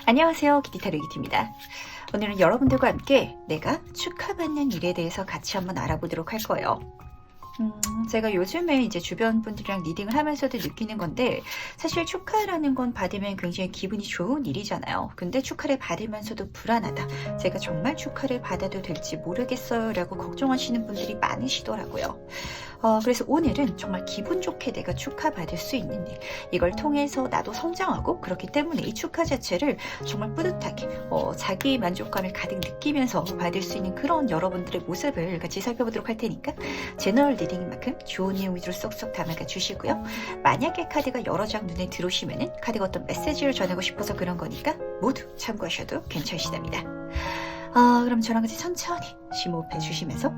안녕하세요. 기티타르기티입니다. 오늘은 여러분들과 함께 내가 축하받는 일에 대해서 같이 한번 알아보도록 할 거예요. 제가 요즘에 이제 주변 분들이랑 리딩을 하면서도 느끼는 건데, 사실 축하라는 건 받으면 굉장히 기분이 좋은 일이잖아요. 근데 축하를 받으면서도 불안하다. 제가 정말 축하를 받아도 될지 모르겠어요 라고 걱정하시는 분들이 많으시더라고요. 그래서 오늘은 정말 기분 좋게 내가 축하받을 수 있는 일, 이걸 통해서 나도 성장하고, 그렇기 때문에 이 축하 자체를 정말 뿌듯하게 자기 만족감을 가득 느끼면서 받을 수 있는 그런 여러분들의 모습을 같이 살펴보도록 할 테니까 채널 리딩인 만큼 좋은 내용 위주로 쏙쏙 담아가 주시고요. 만약에 카드가 여러 장 눈에 들어오시면은 카드가 어떤 메시지를 전하고 싶어서 그런 거니까 모두 참고하셔도 괜찮으시답니다. 그럼 저랑 같이 천천히 심호흡해 주시면서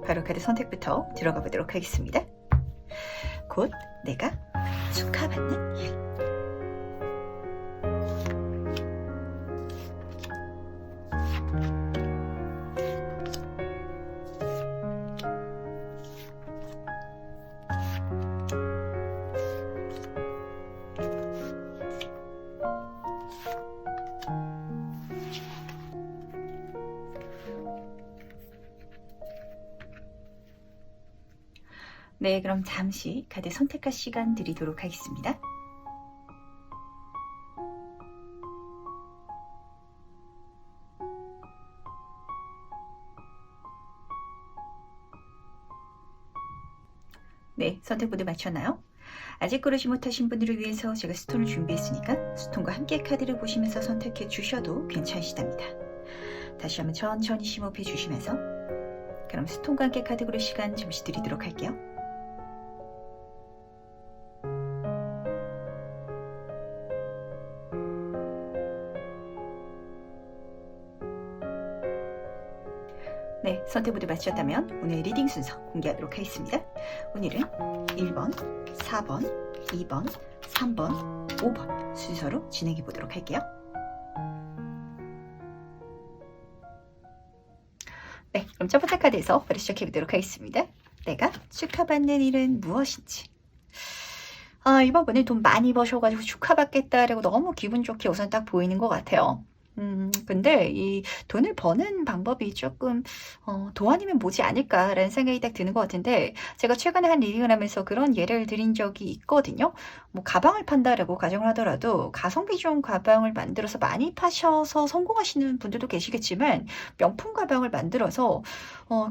바로 카드 선택부터 들어가 보도록 하겠습니다. 곧 내가 축하받는 일. 네, 그럼 잠시 카드 선택할 시간 드리도록 하겠습니다. 네, 선택 모두 마쳤나요? 아직 고르지 못하신 분들을 위해서 제가 스톤을 준비했으니까 스톤과 함께 카드를 보시면서 선택해 주셔도 괜찮으시답니다. 다시 한번 천천히 심호흡해 주시면서 그럼 스톤과 함께 카드 고를 시간 잠시 드리도록 할게요. 네, 선택 모두 마쳤다면 오늘 리딩 순서 공개하도록 하겠습니다. 오늘은 1번, 4번, 2번, 3번, 5번 순서로 진행해 보도록 할게요. 네, 그럼 첫 번째 카드에서 바로 시작해 보도록 하겠습니다. 내가 축하받는 일은 무엇인지. 이번에 돈 많이 버셔가지고 축하받겠다라고 너무 기분 좋게 우선 딱 보이는 것 같아요. 근데 이 돈을 버는 방법이 조금 도안이면 뭐지 않을까라는 생각이 딱 드는 것 같은데, 제가 최근에 한 리딩을 하면서 그런 예를 드린 적이 있거든요. 뭐 가방을 판다라고 가정을 하더라도 가성비 좋은 가방을 만들어서 많이 파셔서 성공하시는 분들도 계시겠지만, 명품 가방을 만들어서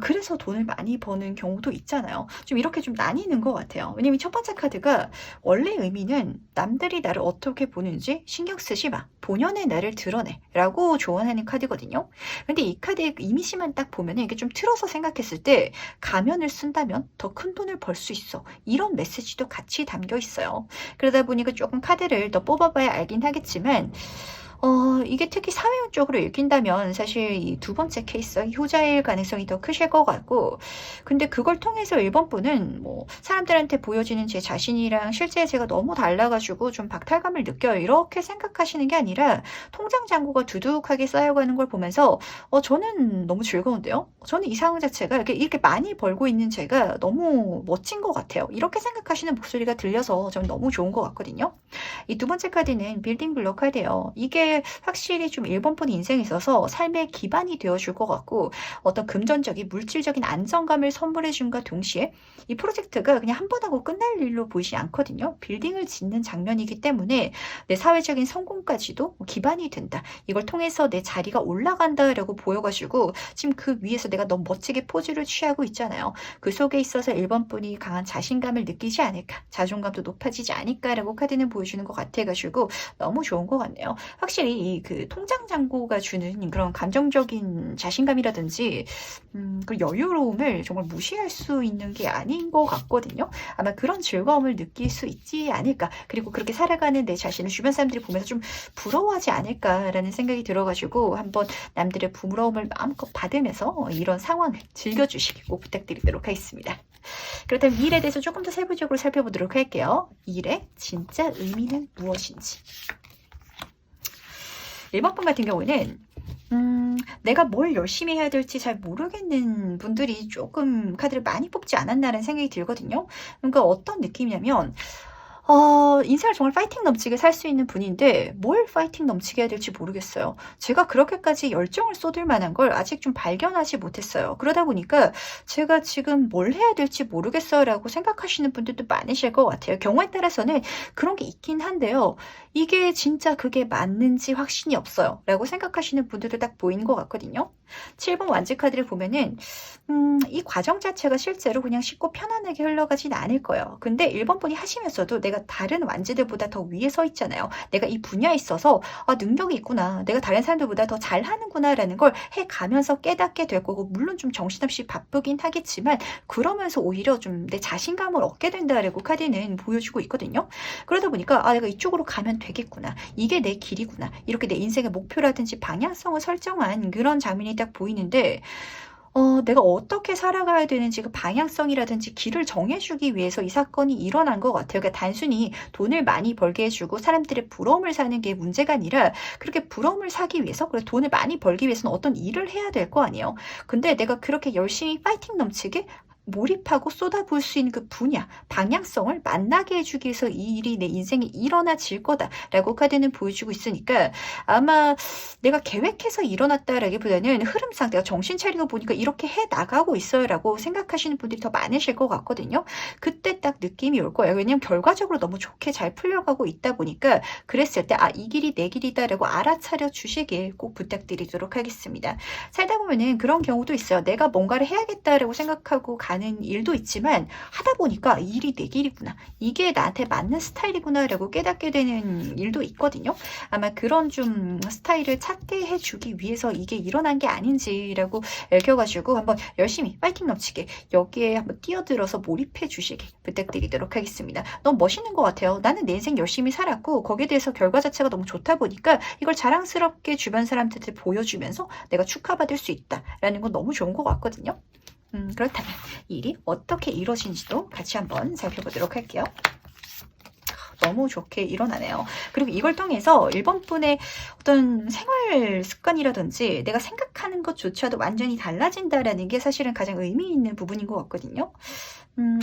그래서 돈을 많이 버는 경우도 있잖아요. 좀 이렇게 좀 나뉘는 것 같아요. 왜냐면 첫 번째 카드가 원래 의미는 남들이 나를 어떻게 보는지 신경 쓰지 마, 본연의 나를 드러내 라고 조언하는 카드거든요. 근데 이 카드의 이미지만 딱 보면 이게 좀 틀어서 생각했을 때 가면을 쓴다면 더 큰 돈을 벌 수 있어, 이런 메시지도 같이 담겨 있어요. 그러다 보니까 조금 카드를 더 뽑아봐야 알긴 하겠지만, 이게 특히 사회운적으로 읽힌다면 사실 이 두 번째 케이스 효자일 가능성이 더 크실 것 같고, 근데 그걸 통해서 1번 분은 뭐 사람들한테 보여지는 제 자신이랑 실제 제가 너무 달라가지고 좀 박탈감을 느껴요, 이렇게 생각하시는 게 아니라 통장 잔고가 두둑하게 쌓여가는 걸 보면서 저는 너무 즐거운데요. 저는 이 상황 자체가 이렇게 많이 벌고 있는 제가 너무 멋진 것 같아요, 이렇게 생각하시는 목소리가 들려서 저는 너무 좋은 것 같거든요. 이 두 번째 카드는 빌딩 블록 카드예요. 이게 확실히 좀 1번 분 인생에 있어서 삶의 기반이 되어줄 것 같고, 어떤 금전적인 물질적인 안정감을 선물해준과 동시에 이 프로젝트가 그냥 한 번 하고 끝날 일로 보이지 않거든요. 빌딩을 짓는 장면이기 때문에 내 사회적인 성공까지도 기반이 된다, 이걸 통해서 내 자리가 올라간다라고 보여가지고 지금 그 위에서 내가 너무 멋지게 포즈를 취하고 있잖아요. 그 속에 있어서 1번 분이 강한 자신감을 느끼지 않을까, 자존감도 높아지지 않을까라고 카드는 보여주는 것 같아가지고 너무 좋은 것 같네요. 확실히 그 통장 잔고가 주는 그런 감정적인 자신감이라든지 그 여유로움을 정말 무시할 수 있는 게 아닌 것 같거든요. 아마 그런 즐거움을 느낄 수 있지 않을까, 그리고 그렇게 살아가는 내 자신을 주변 사람들이 보면서 좀 부러워하지 않을까라는 생각이 들어가지고 한번 남들의 부러움을 마음껏 받으면서 이런 상황을 즐겨주시기 꼭 부탁드리도록 하겠습니다. 그렇다면 이 일에 대해서 조금 더 세부적으로 살펴보도록 할게요. 이 일의 진짜 의미는 무엇인지. 1번 분 같은 경우에는 내가 뭘 열심히 해야 될지 잘 모르겠는 분들이 조금 카드를 많이 뽑지 않았나라는 생각이 들거든요. 그러니까 어떤 느낌이냐면 인생을 정말 파이팅 넘치게 살 수 있는 분인데 뭘 파이팅 넘치게 해야 될지 모르겠어요. 제가 그렇게까지 열정을 쏟을 만한 걸 아직 좀 발견하지 못했어요. 그러다 보니까 제가 지금 뭘 해야 될지 모르겠어요라고 생각하시는 분들도 많으실 것 같아요. 경우에 따라서는 그런 게 있긴 한데요. 이게 진짜 그게 맞는지 확신이 없어요라고 생각하시는 분들도 딱 보이는 것 같거든요. 7번 완즈 카드를 보면은 이 과정 자체가 실제로 그냥 쉽고 편안하게 흘러가진 않을 거예요. 근데 1번 분이 하시면서도 내가 다른 완즈들보다 더 위에 서 있잖아요. 내가 이 분야에 있어서 능력이 있구나. 내가 다른 사람들보다 더 잘하는구나라는 걸 해가면서 깨닫게 될 거고, 물론 좀 정신없이 바쁘긴 하겠지만 그러면서 오히려 좀 내 자신감을 얻게 된다라고 카드는 보여주고 있거든요. 그러다 보니까 내가 이쪽으로 가면 되겠구나. 이게 내 길이구나. 이렇게 내 인생의 목표라든지 방향성을 설정한 그런 장면이 딱 보이는데, 내가 어떻게 살아가야 되는지 그 방향성이라든지 길을 정해주기 위해서 이 사건이 일어난 것 같아요. 그러니까 단순히 돈을 많이 벌게 해주고 사람들의 부러움을 사는 게 문제가 아니라, 그렇게 부러움을 사기 위해서, 그래 돈을 많이 벌기 위해서는 어떤 일을 해야 될 거 아니에요. 근데 내가 그렇게 열심히 파이팅 넘치게 몰입하고 쏟아부을 수 있는 그 분야, 방향성을 만나게 해주기 위해서 이 일이 내 인생에 일어나질 거다라고 카드는 보여주고 있으니까, 아마 내가 계획해서 일어났다라기보다는 흐름상 내가 정신 차리고 보니까 이렇게 해 나가고 있어요라고 생각하시는 분들이 더 많으실 것 같거든요. 그때 딱 느낌이 올 거예요. 왜냐면 결과적으로 너무 좋게 잘 풀려가고 있다 보니까, 그랬을 때 이 길이 내 길이다라고 알아차려 주시길 꼭 부탁드리도록 하겠습니다. 살다 보면은 그런 경우도 있어요. 내가 뭔가를 해야겠다라고 생각하고 가는 일도 있지만, 하다 보니까 이 일이 내 길이구나, 이게 나한테 맞는 스타일이구나 라고 깨닫게 되는 일도 있거든요. 아마 그런 좀 스타일을 찾게 해주기 위해서 이게 일어난 게 아닌지라고 읽혀가지고 한번 열심히 파이팅 넘치게 여기에 한번 뛰어들어서 몰입해 주시길 부탁드리도록 하겠습니다. 너무 멋있는 것 같아요. 나는 내 인생 열심히 살았고 거기에 대해서 결과 자체가 너무 좋다 보니까 이걸 자랑스럽게 주변 사람들한테 보여주면서 내가 축하받을 수 있다라는 건 너무 좋은 것 같거든요. 그렇다면 이 일이 어떻게 이루어진지도 같이 한번 살펴보도록 할게요. 너무 좋게 일어나네요. 그리고 이걸 통해서 1번 분의 어떤 생활 습관이라든지 내가 생각하는 것조차도 완전히 달라진다라는 게 사실은 가장 의미 있는 부분인 것 같거든요.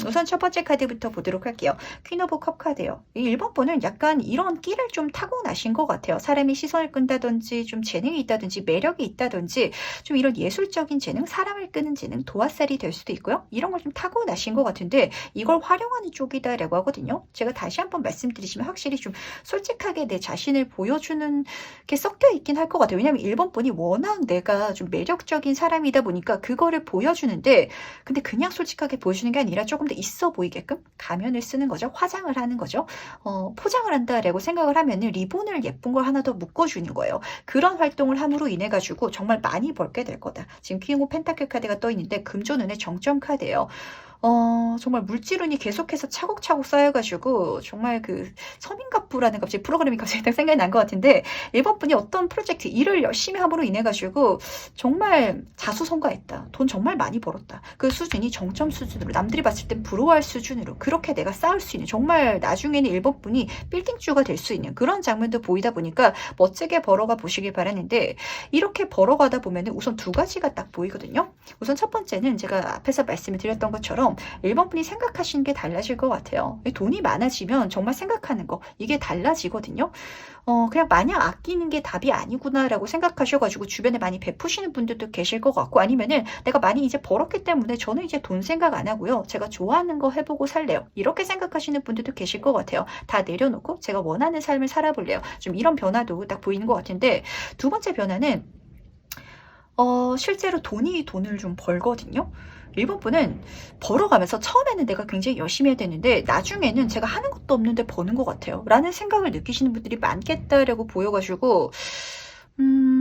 우선 첫 번째 카드부터 보도록 할게요. 퀸 오브 컵 카드예요. 이 1번 분은 약간 이런 끼를 좀 타고나신 것 같아요. 사람이 시선을 끈다든지 좀 재능이 있다든지 매력이 있다든지 좀 이런 예술적인 재능, 사람을 끄는 재능, 도화살이 될 수도 있고요. 이런 걸 좀 타고나신 것 같은데 이걸 활용하는 쪽이다라고 하거든요. 제가 다시 한번 말씀드리시면 확실히 좀 솔직하게 내 자신을 보여주는 게 섞여 있긴 할 것 같아요. 왜냐하면 1번 분이 워낙 내가 좀 매력적인 사람이다 보니까 그거를 보여주는데, 근데 그냥 솔직하게 보여주는 게 아니라 조금 더 있어 보이게끔 가면을 쓰는 거죠. 화장을 하는 거죠. 포장을 한다라고 생각을 하면은 리본을 예쁜 걸 하나 더 묶어주는 거예요. 그런 활동을 함으로 인해 가지고 정말 많이 벌게 될 거다. 지금 퀸 오브 펜타클 카드가 떠 있는데 금존운의 정점 카드예요. 정말 물질운이 계속해서 차곡차곡 쌓여가지고 정말 그 서민갑부라는 갑자기 프로그램이 갑자기 딱 생각이 난 것 같은데, 1번 분이 어떤 프로젝트 일을 열심히 함으로 인해 가지고 정말 자수성가했다, 돈 정말 많이 벌었다, 그 수준이 정점 수준으로 남들이 봤을 땐 부러워할 수준으로 그렇게 내가 쌓을 수 있는, 정말 나중에는 1번 분이 빌딩주가 될 수 있는 그런 장면도 보이다 보니까 멋지게 벌어가 보시길 바라는데, 이렇게 벌어가다 보면은 우선 두 가지가 딱 보이거든요. 우선 첫 번째는 제가 앞에서 말씀을 드렸던 것처럼 1번 분이 생각하시는 게 달라질 것 같아요. 돈이 많아지면 정말 생각하는 거 이게 달라지거든요. 그냥 마냥 아끼는 게 답이 아니구나라고 생각하셔가지고 주변에 많이 베푸시는 분들도 계실 것 같고, 아니면은 내가 많이 이제 벌었기 때문에 저는 이제 돈 생각 안 하고요, 제가 좋아하는 거 해보고 살래요, 이렇게 생각하시는 분들도 계실 것 같아요. 다 내려놓고 제가 원하는 삶을 살아볼래요. 좀 이런 변화도 딱 보이는 것 같은데, 두 번째 변화는 실제로 돈을 좀 벌거든요. 1번 분은 벌어가면서 처음에는 내가 굉장히 열심히 해야 되는데 나중에는 제가 하는 것도 없는데 버는 것 같아요 라는 생각을 느끼시는 분들이 많겠다라고 보여가지고,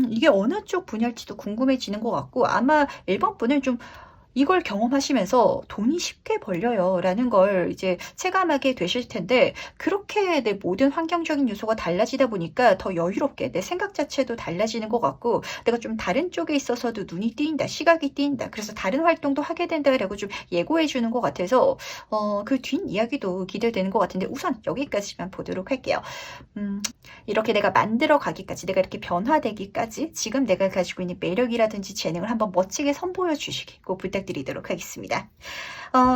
이게 어느 쪽 분야일지도 궁금해지는 것 같고, 아마 1번 분은 좀 이걸 경험하시면서 돈이 쉽게 벌려요 라는 걸 이제 체감하게 되실 텐데, 그렇게 내 모든 환경적인 요소가 달라지다 보니까 더 여유롭게 내 생각 자체도 달라지는 것 같고, 내가 좀 다른 쪽에 있어서도 눈이 띄인다, 시각이 띄인다, 그래서 다른 활동도 하게 된다라고 좀 예고해 주는 것 같아서 그 뒷이야기도 기대되는 것 같은데, 우선 여기까지만 보도록 할게요. 이렇게 내가 만들어 가기까지, 내가 이렇게 변화되기까지 지금 내가 가지고 있는 매력이라든지 재능을 한번 멋지게 선보여 주시기 꼭 부탁드립니다. 부탁드리도록 하겠습니다.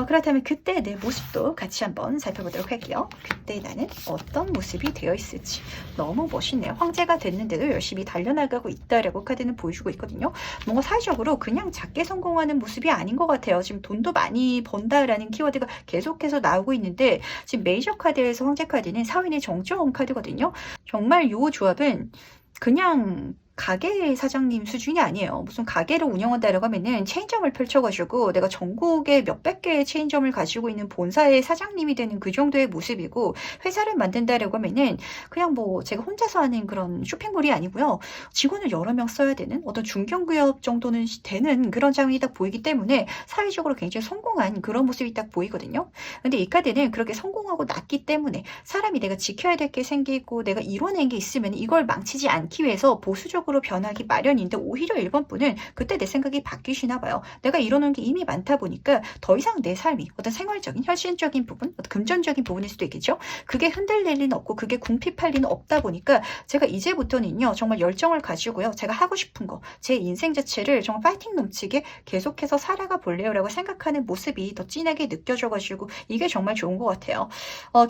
그렇다면 그때 내 모습도 같이 한번 살펴보도록 할게요. 그때 나는 어떤 모습이 되어 있을지. 너무 멋있네요. 황제가 됐는데도 열심히 달려나가고 있다라고 카드는 보여주고 있거든요. 뭔가 사회적으로 그냥 작게 성공하는 모습이 아닌 것 같아요. 지금 돈도 많이 번다라는 키워드가 계속해서 나오고 있는데 지금 메이저 카드에서 황제 카드는 사회인의 정점 카드거든요. 정말 이 조합은 그냥 가게 사장님 수준이 아니에요. 무슨 가게를 운영한다라고 하면은 체인점을 펼쳐가지고 내가 전국에 몇백 개의 체인점을 가지고 있는 본사의 사장님이 되는 그 정도의 모습이고, 회사를 만든다라고 하면은 그냥 뭐 제가 혼자서 하는 그런 쇼핑몰이 아니고요. 직원을 여러 명 써야 되는 어떤 중견기업 정도는 되는 그런 장면이 딱 보이기 때문에 사회적으로 굉장히 성공한 그런 모습이 딱 보이거든요. 근데 이 카드는 그렇게 성공하고 났기 때문에 사람이 내가 지켜야 될 게 생기고 내가 이뤄낸 게 있으면 이걸 망치지 않기 위해서 보수적으로 변하기 마련인데, 오히려 1번 분은 그때 내 생각이 바뀌시나 봐요. 내가 이뤄놓은 게 이미 많다 보니까 더 이상 내 삶이 어떤 생활적인 현실적인 부분, 어떤 금전적인 부분일 수도 있겠죠. 그게 흔들릴 리는 없고 그게 궁핍할 리는 없다 보니까 제가 이제부터는요 정말 열정을 가지고요, 제가 하고 싶은 거, 제 인생 자체를 정말 파이팅 넘치게 계속해서 살아가 볼래요 라고 생각하는 모습이 더 진하게 느껴져가지고 이게 정말 좋은 것 같아요.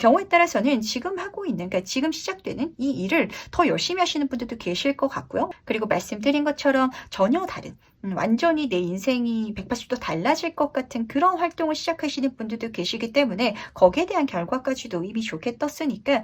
경우에 따라서는 지금 하고 있는, 그러니까 지금 시작되는 이 일을 더 열심히 하시는 분들도 계실 것 같고요. 그리고 말씀드린 것처럼 전혀 다른, 완전히 내 인생이 180도 달라질 것 같은 그런 활동을 시작하시는 분들도 계시기 때문에 거기에 대한 결과까지도 이미 좋게 떴으니까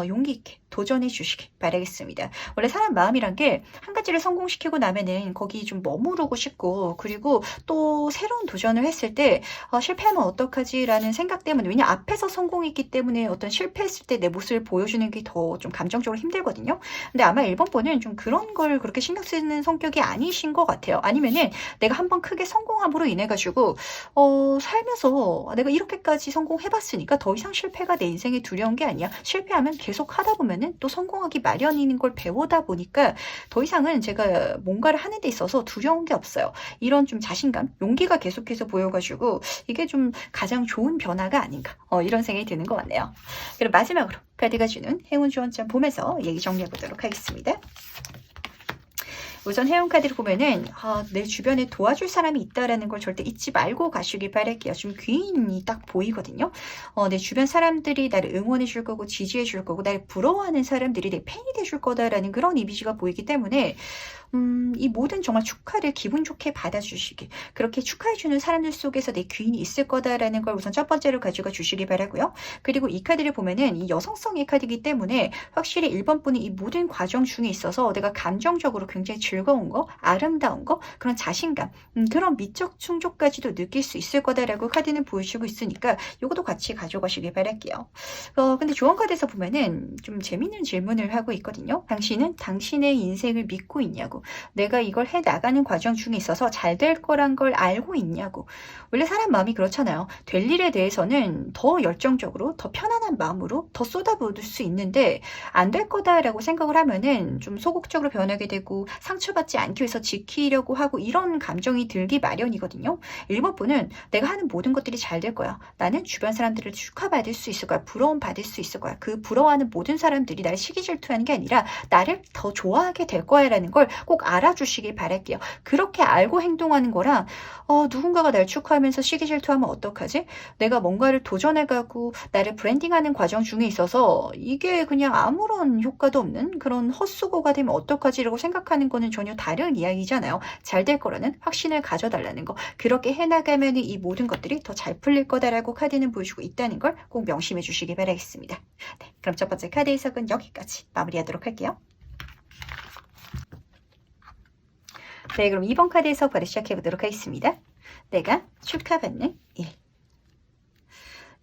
용기 있게 도전해 주시길 바라겠습니다. 원래 사람 마음이란 게 한 가지를 성공시키고 나면은 거기 좀 머무르고 싶고, 그리고 또 새로운 도전을 했을 때 실패하면 어떡하지 라는 생각 때문에, 왜냐 앞에서 성공했기 때문에 어떤 실패했을 때 내 모습을 보여주는 게 더 좀 감정적으로 힘들거든요. 근데 아마 1번 분은 좀 그런 걸 그렇게 신경 쓰는 성격이 아니신 것 같아요. 아니면은 내가 한번 크게 성공함으로 인해 가지고 살면서 내가 이렇게까지 성공해봤으니까 더 이상 실패가 내 인생에 두려운 게 아니야. 실패하면 계속 하다 보면은 또 성공하기 마련인 걸 배우다 보니까 더 이상은 제가 뭔가를 하는 데 있어서 두려운 게 없어요. 이런 좀 자신감, 용기가 계속해서 보여가지고 이게 좀 가장 좋은 변화가 아닌가, 이런 생각이 드는 것 같네요. 그리고 마지막으로 카드가 주는 행운 조언점 보면서 얘기 정리해 보도록 하겠습니다. 우선 해운 카드를 보면은 내 주변에 도와줄 사람이 있다라는 걸 절대 잊지 말고 가시길 바랄게요. 지금 귀인이 딱 보이거든요. 내 주변 사람들이 나를 응원해 줄 거고 지지해 줄 거고 나를 부러워하는 사람들이 내 팬이 돼 줄 거다라는 그런 이미지가 보이기 때문에 이 모든 정말 축하를 기분 좋게 받아주시길, 그렇게 축하해주는 사람들 속에서 내 귀인이 있을 거다라는 걸 우선 첫 번째로 가져가 주시기 바라고요. 그리고 이 카드를 보면은 이 여성성의 카드이기 때문에 확실히 1번 분이 이 모든 과정 중에 있어서 내가 감정적으로 굉장히 즐거운 거, 아름다운 거, 그런 자신감, 그런 미적 충족까지도 느낄 수 있을 거다라고 카드는 보여주고 있으니까 이것도 같이 가져가시길 바랄게요. 근데 조언 카드에서 보면은 좀 재밌는 질문을 하고 있거든요. 당신은 당신의 인생을 믿고 있냐고, 내가 이걸 해 나가는 과정 중에 있어서 잘 될 거란 걸 알고 있냐고. 원래 사람 마음이 그렇잖아요. 될 일에 대해서는 더 열정적으로, 더 편안한 마음으로 더 쏟아부을 수 있는데 안 될 거다라고 생각을 하면은 좀 소극적으로 변하게 되고 상처받지 않기 위해서 지키려고 하고 이런 감정이 들기 마련이거든요. 1번 분은 내가 하는 모든 것들이 잘 될 거야. 나는 주변 사람들을 축하받을 수 있을 거야. 부러움 받을 수 있을 거야. 그 부러워하는 모든 사람들이 나를 시기 질투하는 게 아니라 나를 더 좋아하게 될 거야라는 걸 꼭 알아주시길 바랄게요. 그렇게 알고 행동하는 거랑 누군가가 날 축하하면서 시기 질투하면 어떡하지? 내가 뭔가를 도전해가고 나를 브랜딩하는 과정 중에 있어서 이게 그냥 아무런 효과도 없는 그런 헛수고가 되면 어떡하지라고 생각하는 거는 전혀 다른 이야기잖아요. 잘 될 거라는 확신을 가져달라는 거. 그렇게 해나가면 이 모든 것들이 더 잘 풀릴 거다라고 카드는 보여주고 있다는 걸 꼭 명심해 주시기 바라겠습니다. 네, 그럼 첫 번째 카드 해석은 여기까지 마무리하도록 할게요. 네, 그럼 2번 카드 해석 바로 시작해 보도록 하겠습니다. 내가 축하받는 일.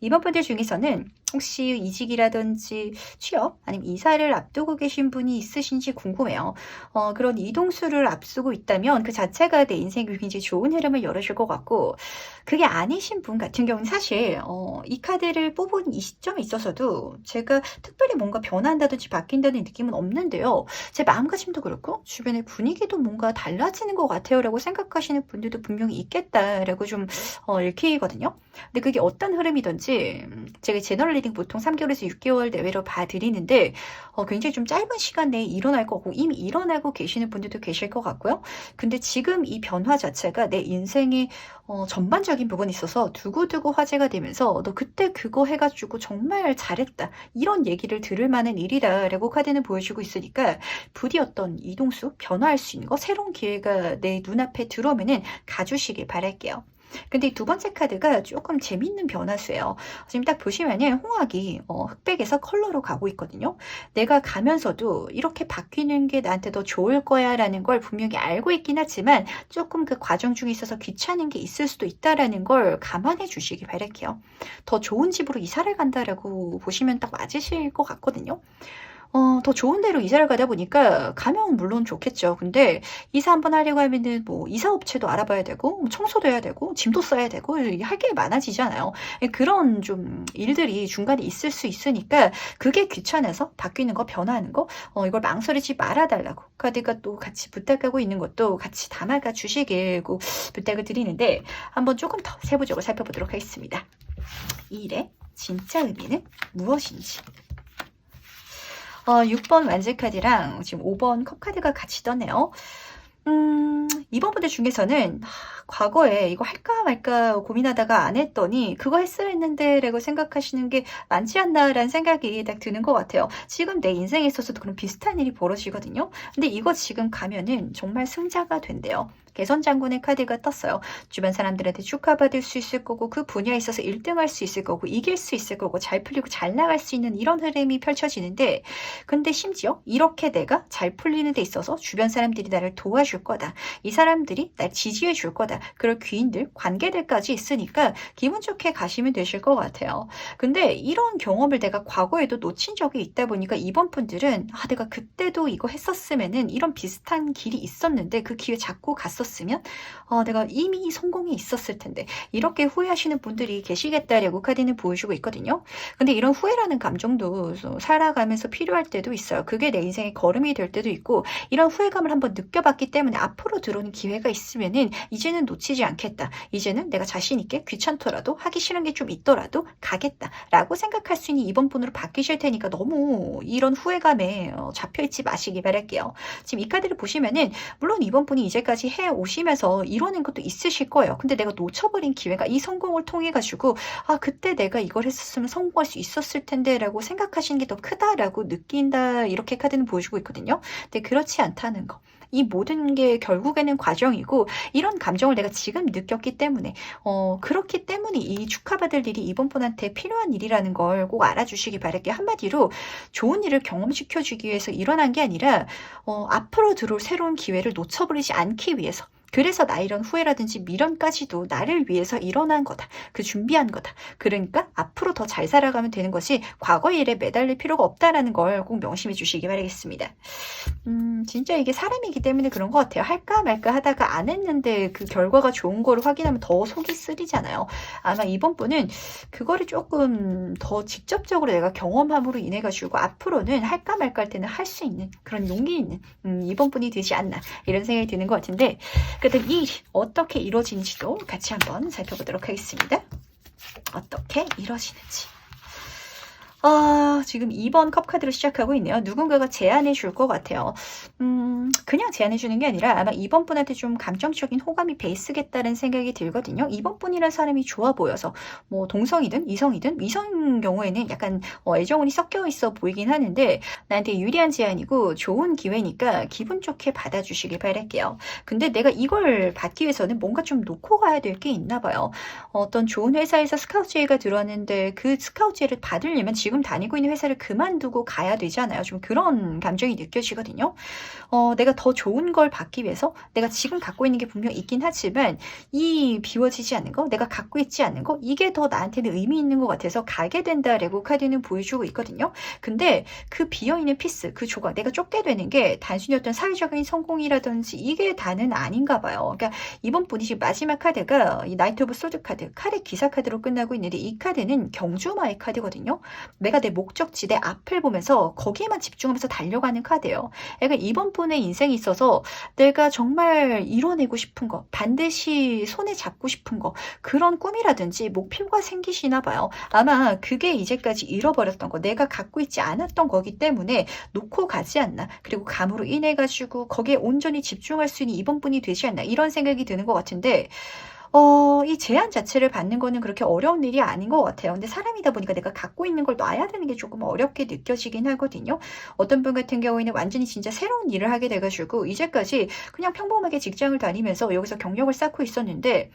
2번 분들 중에서는 혹시 이직이라든지 취업 아니면 이사를 앞두고 계신 분이 있으신지 궁금해요. 그런 이동수를 앞두고 있다면 그 자체가 내 인생에 굉장히 좋은 흐름을 열어줄 것 같고, 그게 아니신 분 같은 경우는 사실 이 카드를 뽑은 이 시점에 있어서도 제가 특별히 뭔가 변한다든지 바뀐다는 느낌은 없는데요. 제 마음가짐도 그렇고 주변의 분위기도 뭔가 달라지는 것 같아요 라고 생각하시는 분들도 분명히 있겠다라고 좀 읽히거든요. 근데 그게 어떤 흐름이든지 제가 제너럴리 리딩 보통 3개월에서 6개월 내외로 봐드리는데 굉장히 좀 짧은 시간 내에 일어날 거고 이미 일어나고 계시는 분들도 계실 것 같고요. 근데 지금 이 변화 자체가 내 인생의 전반적인 부분에 있어서 두고두고 화제가 되면서 너 그때 그거 해가지고 정말 잘했다. 이런 얘기를 들을 만한 일이다라고 카드는 보여주고 있으니까 부디 어떤 이동수, 변화할 수 있는 거, 새로운 기회가 내 눈앞에 들어오면은 가주시길 바랄게요. 근데 이 두 번째 카드가 조금 재밌는 변화수예요. 지금 딱 보시면은 홍학이 흑백에서 컬러로 가고 있거든요. 내가 가면서도 이렇게 바뀌는 게 나한테 더 좋을 거야 라는 걸 분명히 알고 있긴 하지만 조금 그 과정 중에 있어서 귀찮은 게 있을 수도 있다라는 걸 감안해 주시기 바랄게요. 더 좋은 집으로 이사를 간다라고 보시면 딱 맞으실 것 같거든요. 더 좋은 데로 이사를 가다 보니까 가면 물론 좋겠죠. 근데 이사 한번 하려고 하면은 뭐 이사 업체도 알아봐야 되고 뭐 청소도 해야 되고 짐도 싸야 되고 할 게 많아지잖아요. 예, 그런 좀 일들이 중간에 있을 수 있으니까 그게 귀찮아서 바뀌는 거, 변화하는 거 이걸 망설이지 말아 달라고 카드가 또 같이 부탁하고 있는 것도 같이 담아가 주시길 부탁을 드리는데 한번 조금 더 세부적으로 살펴보도록 하겠습니다. 이 일의 진짜 의미는 무엇인지. 6번 완즈 카드랑 지금 5번 컵 카드가 같이 떴네요. 이번 분들 중에서는 과거에 이거 할까 말까 고민하다가 안 했더니 그거 했어야 했는데 라고 생각하시는 게 많지 않나라는 생각이 딱 드는 것 같아요. 지금 내 인생에 있어서도 그런 비슷한 일이 벌어지거든요. 근데 이거 지금 가면은 정말 승자가 된대요. 개선 장군의 카드가 떴어요. 주변 사람들한테 축하받을 수 있을 거고 그 분야에 있어서 1등 할 수 있을 거고 이길 수 있을 거고 잘 풀리고 잘 나갈 수 있는 이런 흐름이 펼쳐지는데 근데 심지어 이렇게 내가 잘 풀리는 데 있어서 주변 사람들이 나를 도와줄 거다. 이 사람들이 날 지지해 줄 거다. 그럴 귀인들, 관계들까지 있으니까 기분 좋게 가시면 되실 것 같아요. 근데 이런 경험을 내가 과거에도 놓친 적이 있다 보니까 이번 분들은 내가 그때도 이거 했었으면은 이런 비슷한 길이 있었는데 그 기회 잡고 갔었으면 내가 이미 성공이 있었을 텐데 이렇게 후회하시는 분들이 계시겠다라고 카드는 보여주고 있거든요. 근데 이런 후회라는 감정도 살아가면서 필요할 때도 있어요. 그게 내 인생의 걸음이 될 때도 있고 이런 후회감을 한번 느껴봤기 때문에 앞으로 들어오는 기회가 있으면은 이제는 놓치지 않겠다. 이제는 내가 자신 있게 귀찮더라도 하기 싫은 게 좀 있더라도 가겠다라고 생각할 수 있는 이번 분으로 바뀌실 테니까 너무 이런 후회감에 잡혀있지 마시기 바랄게요. 지금 이 카드를 보시면은 물론 이번 분이 이제까지 해 오시면서 이러는 것도 있으실 거예요. 근데 내가 놓쳐버린 기회가 이 성공을 통해 가지고 그때 내가 이걸 했었으면 성공할 수 있었을 텐데 라고 생각하시는 게 더 크다라고 느낀다 이렇게 카드는 보여주고 있거든요. 근데 그렇지 않다는 거. 이 모든 게 결국에는 과정이고 이런 감정을 내가 지금 느꼈기 때문에 그렇기 때문에 이 축하받을 일이 이번 분한테 필요한 일이라는 걸 꼭 알아주시기 바랄게요. 한마디로 좋은 일을 경험시켜주기 위해서 일어난 게 아니라 앞으로 들어올 새로운 기회를 놓쳐버리지 않기 위해서 그래서 나 이런 후회라든지 미련까지도 나를 위해서 일어난 거다. 그 준비한 거다. 그러니까 앞으로 더 잘 살아가면 되는 것이 과거의 일에 매달릴 필요가 없다라는 걸 꼭 명심해 주시기 바라겠습니다. 진짜 이게 사람이기 때문에 그런 것 같아요. 할까 말까 하다가 안 했는데 그 결과가 좋은 거를 확인하면 더 속이 쓰리잖아요. 아마 이번 분은 그거를 조금 더 직접적으로 내가 경험함으로 인해 가지고 앞으로는 할까 말까 할 때는 할 수 있는 그런 용기 있는 이번 분이 되지 않나 이런 생각이 드는 것 같은데 그래도 이 일이 어떻게 이루어지는지도 같이 한번 살펴보도록 하겠습니다. 어떻게 이루어지는지. 지금 2번 컵 카드로 시작하고 있네요. 누군가가 제안해 줄 것 같아요. 그냥 제안해 주는 게 아니라 아마 이번 분한테 좀 감정적인 호감이 베이스겠다는 생각이 들거든요. 이번 분이라는 사람이 좋아 보여서 뭐 동성이든 이성이든 이성 경우에는 약간 애정운이 섞여 있어 보이긴 하는데 나한테 유리한 제안이고 좋은 기회니까 기분 좋게 받아주시길 바랄게요. 근데 내가 이걸 받기 위해서는 뭔가 좀 놓고 가야 될 게 있나 봐요. 어떤 좋은 회사에서 스카우트 제의가 들어왔는데 그 스카우트 제의를 받으려면 지금 다니고 있는 회사를 그만두고 가야 되잖아요. 좀 그런 감정이 느껴지거든요. 내가 더 좋은 걸 받기 위해서 내가 지금 갖고 있는 게 분명 있긴 하지만 이 비워지지 않는 거, 내가 갖고 있지 않은 거 이게 더 나한테는 의미 있는 것 같아서 가게 된다라고 카드는 보여주고 있거든요. 근데 그 비어있는 피스, 그 조각, 내가 쫓게 되는 게 단순히 어떤 사회적인 성공이라든지 이게 다는 아닌가 봐요. 그러니까 이번 분이 지금 마지막 카드가 이 나이트 오브 소드 카드, 칼의 기사 카드로 끝나고 있는데 이 카드는 경주마의 카드거든요. 내가 내 목적지, 내 앞을 보면서 거기에만 집중하면서 달려가는 카드예요. 약간 이번 분의 인생에 있어서 내가 정말 이뤄내고 싶은 거, 반드시 손에 잡고 싶은 거, 그런 꿈이라든지 목표가 생기시나 봐요. 아마 그게 이제까지 잃어버렸던 거, 내가 갖고 있지 않았던 거기 때문에 놓고 가지 않나. 그리고 감으로 인해 가지고 거기에 온전히 집중할 수 있는 이번 분이 되지 않나. 이런 생각이 드는 것 같은데 이 제안 자체를 받는 거는 그렇게 어려운 일이 아닌 것 같아요. 근데 사람이다 보니까 내가 갖고 있는 걸 놔야 되는 게 조금 어렵게 느껴지긴 하거든요. 어떤 분 같은 경우에는 완전히 진짜 새로운 일을 하게 돼가지고 이제까지 그냥 평범하게 직장을 다니면서 여기서 경력을 쌓고 있었는데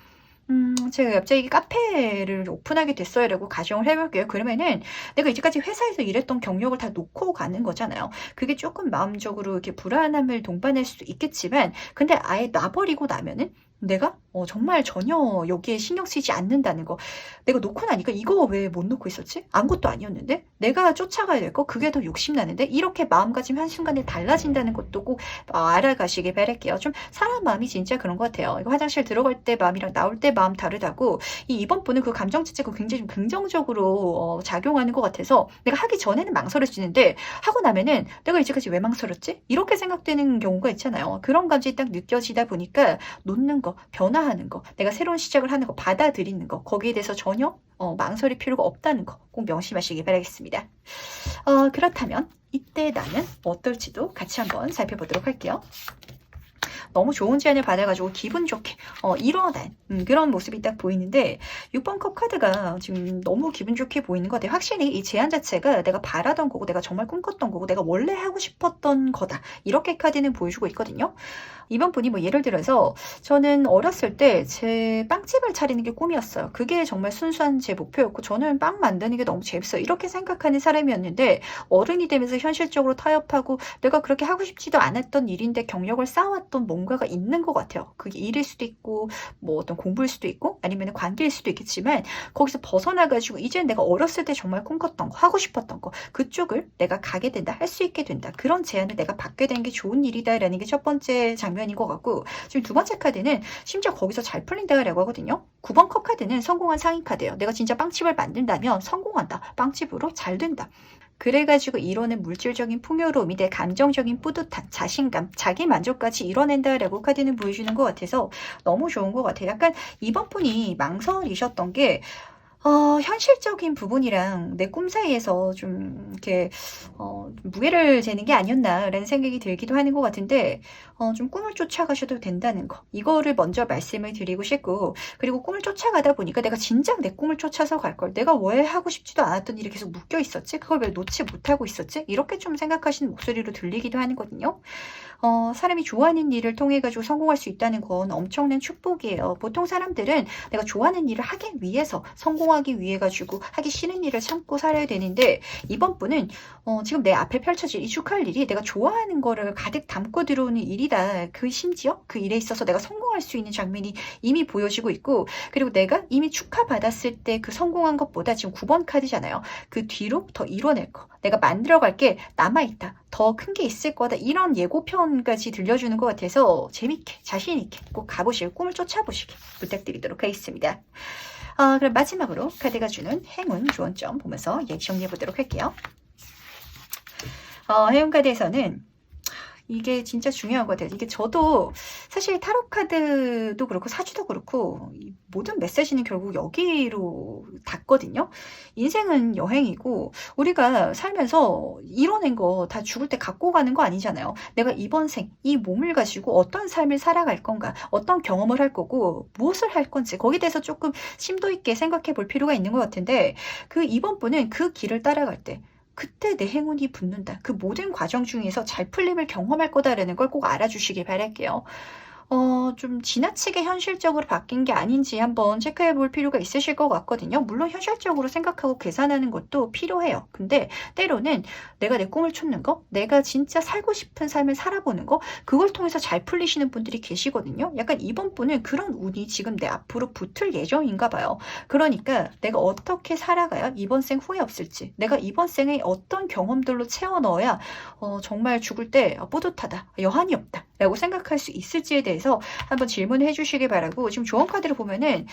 제가 갑자기 카페를 오픈하게 됐어요 라고 가정을 해볼게요. 그러면은 내가 이제까지 회사에서 일했던 경력을 다 놓고 가는 거잖아요. 그게 조금 마음적으로 이렇게 불안함을 동반할 수도 있겠지만 근데 아예 놔버리고 나면은 내가 정말 전혀 여기에 신경 쓰이지 않는다는 거. 내가 놓고 나니까 이거 왜 못 놓고 있었지? 아무것도 아니었는데? 내가 쫓아가야 될 거? 그게 더 욕심나는데? 이렇게 마음가짐 한순간에 달라진다는 것도 꼭 알아가시길 바랄게요. 좀 사람 마음이 진짜 그런 것 같아요. 이거 화장실 들어갈 때 마음이랑 나올 때 마음 다르다고 이번 분은 그 감정 자체가 굉장히 좀 긍정적으로 작용하는 것 같아서 내가 하기 전에는 망설여지는데 하고 나면은 내가 이제까지 왜 망설였지? 이렇게 생각되는 경우가 있잖아요. 그런 감정이 딱 느껴지다 보니까 놓는 거, 변화하는 거, 내가 새로운 시작을 하는 거, 받아들이는 거, 거기에 대해서 전혀 망설일 필요가 없다는 거 꼭 명심하시기 바라겠습니다. 그렇다면 이때 나는 어떨지도 같이 한번 살펴보도록 할게요. 너무 좋은 제안을 받아가지고 기분 좋게 일어난 그런 모습이 딱 보이는데 6번 컵 카드가 지금 너무 기분 좋게 보이는 것 같아요. 확실히 이 제안 자체가 내가 바라던 거고 내가 정말 꿈꿨던 거고 내가 원래 하고 싶었던 거다. 이렇게 카드는 보여주고 있거든요. 이번 분이 뭐 예를 들어서 저는 어렸을 때 제 빵집을 차리는 게 꿈이었어요. 그게 정말 순수한 제 목표였고 저는 빵 만드는 게 너무 재밌어요. 이렇게 생각하는 사람이었는데 어른이 되면서 현실적으로 타협하고 내가 그렇게 하고 싶지도 않았던 일인데 경력을 쌓아왔던 뭔가가 있는 것 같아요. 그게 일일 수도 있고 뭐 어떤 공부일 수도 있고 아니면 관계일 수도 있겠지만 거기서 벗어나가지고 이제 내가 어렸을 때 정말 꿈꿨던 거 하고 싶었던 거 그쪽을 내가 가게 된다 할 수 있게 된다. 그런 제안을 내가 받게 된 게 좋은 일이다라는 게 첫 번째 장면인 것 같고 지금 두 번째 카드는 심지어 거기서 잘 풀린다라고 하거든요. 9번 컵 카드는 성공한 상위 카드예요. 내가 진짜 빵집을 만든다면 성공한다. 빵집으로 잘 된다. 그래가지고 이뤄낸 물질적인 풍요로움이 내 감정적인 뿌듯함, 자신감, 자기 만족까지 이뤄낸다라고 카드는 보여주는 것 같아서 너무 좋은 것 같아요. 약간 이번 분이 망설이셨던 게 현실적인 부분이랑 내 꿈 사이에서 좀 이렇게 무게를 재는 게 아니었나라는 생각이 들기도 하는 것 같은데 좀 꿈을 쫓아가셔도 된다는 거 이거를 먼저 말씀을 드리고 싶고 그리고 꿈을 쫓아가다 보니까 내가 진작 내 꿈을 쫓아서 갈 걸 내가 왜 하고 싶지도 않았던 일이 계속 묶여 있었지 그걸 왜 놓지 못하고 있었지 이렇게 좀 생각하시는 목소리로 들리기도 하거든요. 사람이 좋아하는 일을 통해 가지고 성공할 수 있다는 건 엄청난 축복이에요. 보통 사람들은 내가 좋아하는 일을 하기 위해서 성공하기 위해 가지고 하기 싫은 일을 참고 살아야 되는데 이번 분은 지금 내 앞에 펼쳐질 이 축하할 일이 내가 좋아하는 거를 가득 담고 들어오는 일이다. 그 심지어 그 일에 있어서 내가 성공할 수 있는 장면이 이미 보여지고 있고 그리고 내가 이미 축하받았을 때 그 성공한 것보다 지금 9번 카드잖아요. 그 뒤로 더 이뤄낼 거. 내가 만들어갈 게 남아있다. 더 큰 게 있을 거다. 이런 예고편까지 들려주는 것 같아서 재밌게 자신있게 꼭 가보실 꿈을 쫓아보시길 부탁드리도록 하겠습니다. 그럼 마지막으로 카드가 주는 행운 조언점 보면서 얘기 정리해보도록 할게요. 행운 카드에서는 이게 진짜 중요한 것 같아요. 이게 저도 사실 타로 카드도 그렇고 사주도 그렇고 모든 메시지는 결국 여기로 닿거든요. 인생은 여행이고 우리가 살면서 이뤄낸 거 다 죽을 때 갖고 가는 거 아니잖아요. 내가 이번 생, 이 몸을 가지고 어떤 삶을 살아갈 건가, 어떤 경험을 할 거고 무엇을 할 건지 거기에 대해서 조금 심도 있게 생각해 볼 필요가 있는 것 같은데 그 이번 분은 그 길을 따라갈 때 그때 내 행운이 붙는다. 그 모든 과정 중에서 잘 풀림을 경험할 거다라는 걸 꼭 알아주시길 바랄게요. 좀 지나치게 현실적으로 바뀐 게 아닌지 한번 체크해 볼 필요가 있으실 것 같거든요. 물론 현실적으로 생각하고 계산하는 것도 필요해요. 근데 때로는 내가 내 꿈을 쫓는 거, 내가 진짜 살고 싶은 삶을 살아보는 거, 그걸 통해서 잘 풀리시는 분들이 계시거든요. 약간 이번 분은 그런 운이 지금 내 앞으로 붙을 예정인가 봐요. 그러니까 내가 어떻게 살아가야 이번 생 후회 없을지, 내가 이번 생에 어떤 경험들로 채워 넣어야 정말 죽을 때 뿌듯하다, 여한이 없다 라고 생각할 수 있을지에 대해서 한번 질문해 주시기 바라고 지금 조언 카드를 보면은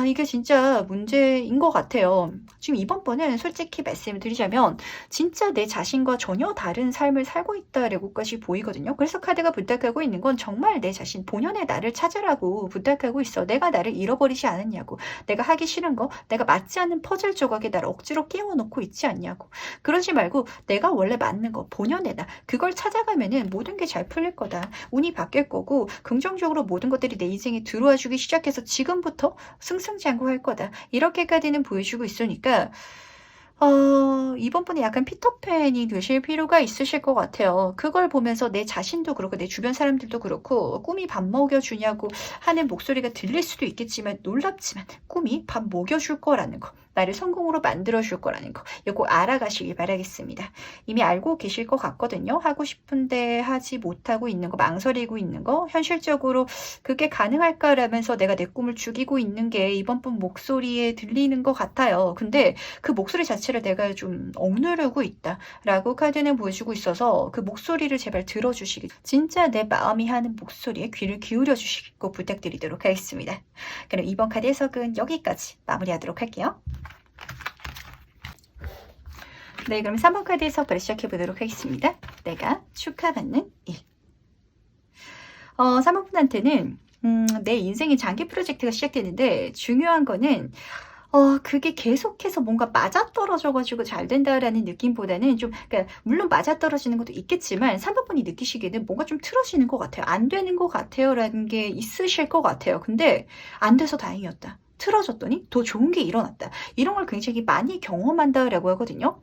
이게 진짜 문제인 것 같아요. 지금 이번 번은 솔직히 말씀을 드리자면 진짜 내 자신과 전혀 다른 삶을 살고 있다라고까지 보이거든요. 그래서 카드가 부탁하고 있는 건 정말 내 자신, 본연의 나를 찾으라고 부탁하고 있어. 내가 나를 잃어버리지 않았냐고. 내가 하기 싫은 거, 내가 맞지 않는 퍼즐 조각에 나를 억지로 끼워놓고 있지 않냐고. 그러지 말고 내가 원래 맞는 거, 본연의 나, 그걸 찾아가면은 모든 게 잘 풀릴 거다. 운이 바뀔 거고 긍정적으로 모든 것들이 내 인생에 들어와 주기 시작해서 지금부터 승승장구할 거다. 이렇게까지는 보여주고 있으니까 이번 분에 약간 피터팬이 되실 필요가 있으실 것 같아요. 그걸 보면서 내 자신도 그렇고 내 주변 사람들도 그렇고 꿈이 밥 먹여주냐고 하는 목소리가 들릴 수도 있겠지만 놀랍지만 꿈이 밥 먹여줄 거라는 거. 나를 성공으로 만들어줄 거라는 거. 이거 알아가시길 바라겠습니다. 이미 알고 계실 것 같거든요. 하고 싶은데 하지 못하고 있는 거, 망설이고 있는 거, 현실적으로 그게 가능할까라면서 내가 내 꿈을 죽이고 있는 게 이번 분 목소리에 들리는 것 같아요. 근데 그 목소리 자체를 내가 좀 억누르고 있다라고 카드는 보여주고 있어서 그 목소리를 제발 들어주시기, 진짜 내 마음이 하는 목소리에 귀를 기울여 주시고 부탁드리도록 하겠습니다. 그럼 이번 카드 해석은 여기까지 마무리하도록 할게요. 네, 그럼 3번 카드 해석 바로 시작해 보도록 하겠습니다. 내가 축하받는 일. 3번 분한테는 내 인생의 장기 프로젝트가 시작되는데 중요한 거는 그게 계속해서 뭔가 맞아떨어져가지고 잘 된다라는 느낌보다는 좀, 그러니까 물론 맞아떨어지는 것도 있겠지만 3번 분이 느끼시기에는 뭔가 좀 틀어지는 것 같아요. 안 되는 것 같아요라는 게 있으실 것 같아요. 근데 안 돼서 다행이었다. 틀어졌더니 더 좋은 게 일어났다. 이런 걸 굉장히 많이 경험한다라고 하거든요.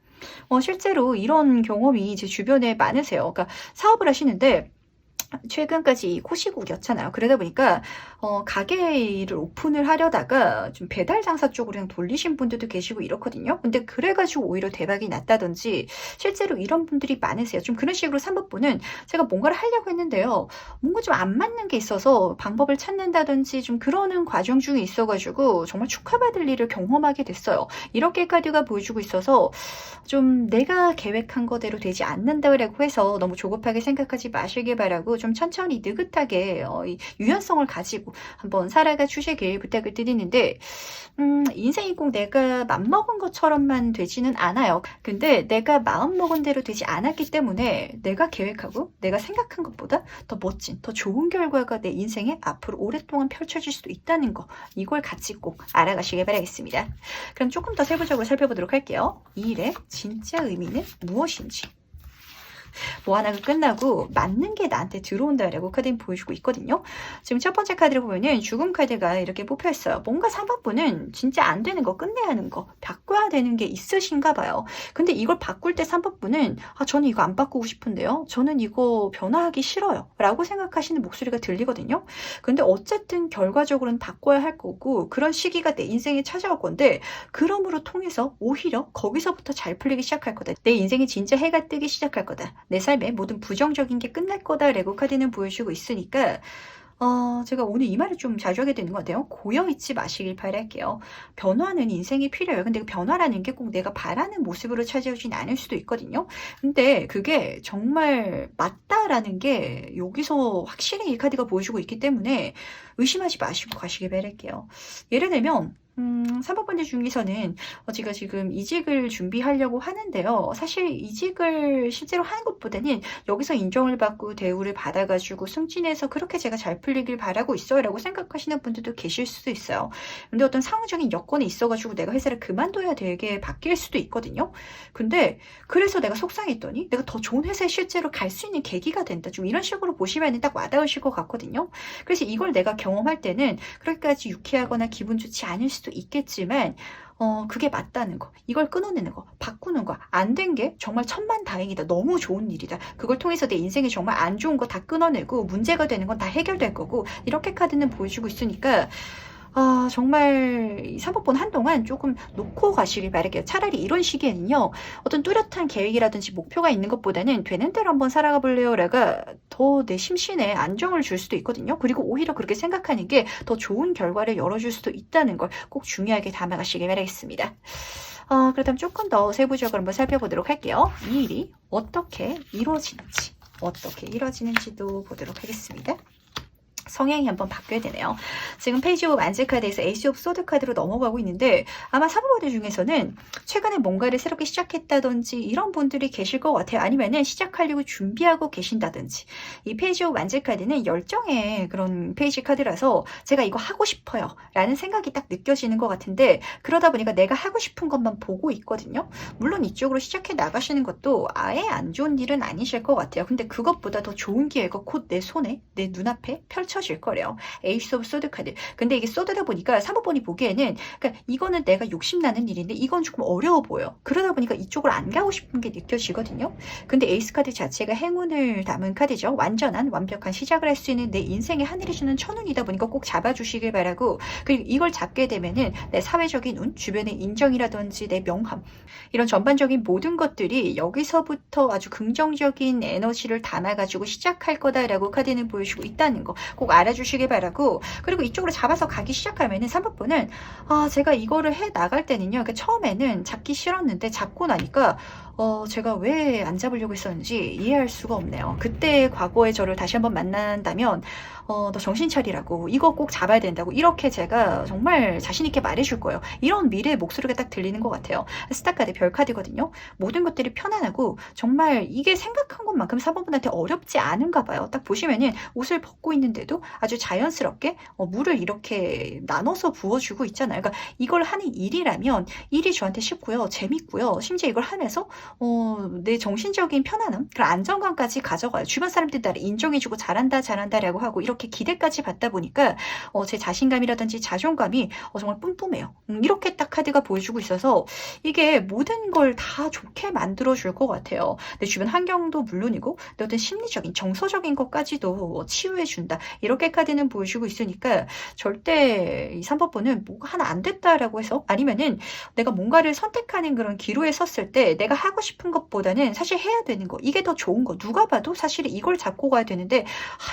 실제로 이런 경험이 제 주변에 많으세요. 그러니까 사업을 하시는데 최근까지 코시국이었잖아요. 그러다 보니까 가게를 오픈을 하려다가 좀 배달 장사 쪽으로 그냥 돌리신 분들도 계시고 이렇거든요. 근데 그래가지고 오히려 대박이 났다든지 실제로 이런 분들이 많으세요. 좀 그런 식으로 3번 분은 제가 뭔가를 하려고 했는데요. 뭔가 좀 안 맞는 게 있어서 방법을 찾는다든지 좀 그러는 과정 중에 있어가지고 정말 축하받을 일을 경험하게 됐어요. 이렇게 카드가 보여주고 있어서 좀 내가 계획한 거대로 되지 않는다고 해서 너무 조급하게 생각하지 마시길 바라고 좀 천천히 느긋하게 이 유연성을 가지고 한번 살아가 주시길 부탁을 드리는데 인생이 꼭 내가 맘먹은 것처럼만 되지는 않아요. 근데 내가 마음먹은 대로 되지 않았기 때문에 내가 계획하고 내가 생각한 것보다 더 멋진, 더 좋은 결과가 내 인생에 앞으로 오랫동안 펼쳐질 수도 있다는 거, 이걸 같이 꼭 알아가시길 바라겠습니다. 그럼 조금 더 세부적으로 살펴보도록 할게요. 이 일의 진짜 의미는 무엇인지. 뭐 하나가 끝나고 맞는 게 나한테 들어온다라고 카드는 보여주고 있거든요. 지금 첫 번째 카드를 보면은 죽음 카드가 이렇게 뽑혀있어요. 뭔가 3번 분은 진짜 안 되는 거, 끝내야 하는 거, 바꿔야 되는 게 있으신가 봐요. 근데 이걸 바꿀 때 3번 분은 저는 이거 안 바꾸고 싶은데요. 저는 이거 변화하기 싫어요. 라고 생각하시는 목소리가 들리거든요. 근데 어쨌든 결과적으로는 바꿔야 할 거고 그런 시기가 내 인생에 찾아올 건데 그럼으로 통해서 오히려 거기서부터 잘 풀리기 시작할 거다. 내 인생에 진짜 해가 뜨기 시작할 거다. 내 삶에 모든 부정적인 게 끝날 거다 레고 카드는 보여주고 있으니까 제가 오늘 이 말을 좀 자주 하게 되는 것 같아요. 고여있지 마시길 바랄게요. 변화는 인생이 필요해요. 근데 그 변화라는 게 꼭 내가 바라는 모습으로 찾아오진 않을 수도 있거든요. 근데 그게 정말 맞다라는 게 여기서 확실히 이 카드가 보여주고 있기 때문에 의심하지 마시고 가시길 바랄게요. 예를 들면 3번 번째 중에서는 제가 지금 이직을 준비하려고 하는데요. 사실 이직을 실제로 하는 것보다는 여기서 인정을 받고 대우를 받아가지고 승진해서 그렇게 제가 잘 풀리길 바라고 있어요 라고 생각하시는 분들도 계실 수도 있어요. 근데 어떤 상황적인 여건이 있어가지고 내가 회사를 그만둬야 되게 바뀔 수도 있거든요. 근데 그래서 내가 속상했더니 내가 더 좋은 회사에 실제로 갈 수 있는 계기가 된다. 좀 이런 식으로 보시면 딱 와닿으실 것 같거든요. 그래서 이걸 내가 경험할 때는 그렇게까지 유쾌하거나 기분 좋지 않을 수도 있겠지만 그게 맞다는 거, 이걸 끊어내는 거, 바꾸는 거, 안 된 게 정말 천만다행이다, 너무 좋은 일이다, 그걸 통해서 내 인생에 정말 안 좋은 거 다 끊어내고 문제가 되는 건 다 해결될 거고 이렇게 카드는 보여주고 있으니까 정말 3번 번 한동안 조금 놓고 가시길 바랄게요. 차라리 이런 시기에는요. 어떤 뚜렷한 계획이라든지 목표가 있는 것보다는 되는 대로 한번 살아가 볼래요라가 더 내 심신에 안정을 줄 수도 있거든요. 그리고 오히려 그렇게 생각하는 게 더 좋은 결과를 열어줄 수도 있다는 걸 꼭 중요하게 담아가시길 바라겠습니다. 그렇다면 조금 더 세부적으로 한번 살펴보도록 할게요. 이 일이 어떻게 이루어지는지도 보도록 하겠습니다. 성향이 한번 바뀌어야 되네요. 지금 페이지 오브 만재 카드에서 에이스 오브 소드 카드로 넘어가고 있는데 아마 사모분들 중에서는 최근에 뭔가를 새롭게 시작했다든지 이런 분들이 계실 것 같아요. 아니면은 시작하려고 준비하고 계신다든지. 이 페이지 오브 만재 카드는 열정의 그런 페이지 카드라서 제가 이거 하고 싶어요 라는 생각이 딱 느껴지는 것 같은데 그러다 보니까 내가 하고 싶은 것만 보고 있거든요. 물론 이쪽으로 시작해 나가시는 것도 아예 안 좋은 일은 아니실 것 같아요. 근데 그것보다 더 좋은 기회가 곧 내 손에 내 눈앞에 펼쳐질 거래요. 에이스 오브 소드 카드. 근데 이게 소드다 보니까 사모분이 보기에는 그러니까 이거는 내가 욕심나는 일인데 이건 조금 어려워 보여. 그러다 보니까 이쪽으로 안 가고 싶은 게 느껴지거든요. 근데 에이스 카드 자체가 행운을 담은 카드죠. 완전한 완벽한 시작을 할 수 있는 내 인생의 하늘이 주는 천운이다 보니까 꼭 잡아주시길 바라고 그리고 이걸 잡게 되면은 내 사회적인 운, 주변의 인정이라든지 내 명함 이런 전반적인 모든 것들이 여기서부터 아주 긍정적인 에너지를 담아가지고 시작할 거다라고 카드는 보여주고 있다는 거 꼭 알아주시길 바라고 그리고 이쪽으로 잡아서 가기 시작하면은 3번분은 제가 이거를 해 나갈 때는요 그러니까 처음에는 잡기 싫었는데 잡고 나니까 제가 왜 안 잡으려고 했었는지 이해할 수가 없네요. 그때 과거의 저를 다시 한번 만난다면 너 정신 차리라고 이거 꼭 잡아야 된다고 이렇게 제가 정말 자신 있게 말해줄 거예요. 이런 미래의 목소리가 딱 들리는 것 같아요. 스타카드 별카드거든요. 모든 것들이 편안하고 정말 이게 생각한 것만큼 4번분한테 어렵지 않은가 봐요. 딱 보시면은 옷을 벗고 있는데도 아주 자연스럽게 물을 이렇게 나눠서 부어주고 있잖아요. 그러니까 이걸 하는 일이라면 일이 저한테 쉽고요. 재밌고요. 심지어 이걸 하면서 내 정신적인 편안함, 그런 안정감까지 가져가요. 주변 사람들이 나를 인정해주고 잘한다라고 하고 이렇게 기대까지 받다 보니까 제 자신감이라든지 자존감이 정말 뿜뿜해요. 이렇게 딱 카드가 보여주고 있어서 이게 모든 걸 다 좋게 만들어줄 것 같아요. 내 주변 환경도 물론이고 내 어떤 심리적인, 정서적인 것까지도 치유해준다. 이렇게 카드는 보여주고 있으니까 절대 이 3번분은 뭐가 하나 안 됐다라고 해서 아니면은 내가 뭔가를 선택하는 그런 기로에 섰을 때 내가 하고 싶은 것보다는 사실 해야 되는 거 이게 더 좋은 거 누가 봐도 사실 이걸 잡고 가야 되는데